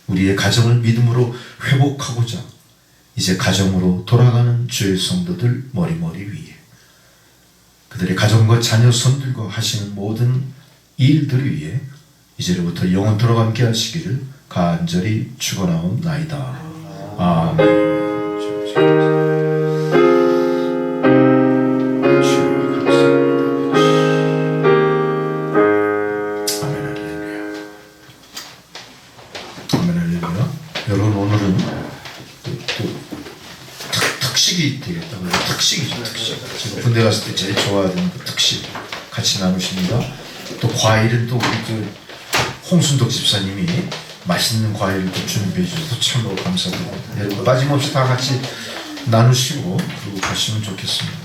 우리의 가정을 믿음으로 회복하고자 이제 가정으로 돌아가는 주의 성도들 머리머리 위에 그들의 가정과 자녀 손들과 하시는 모든 일들 위에 이제로부터 영원토록 함께 하시기를 간절히 축원하옵나이다. 아멘. 여러분 오늘은 또 특식이 되겠다. 특식이죠. 특식. 제가 군대 갔을 때 제일 좋아하는 그 특식 같이 나누십니다. 또 과일은 또 우리 그 홍순덕 집사님이 맛있는 과일을 또 준비해 주셔서 참으로 감사드립니다. 여러분 빠짐없이 다 같이 나누시고 그러고 가시면 좋겠습니다.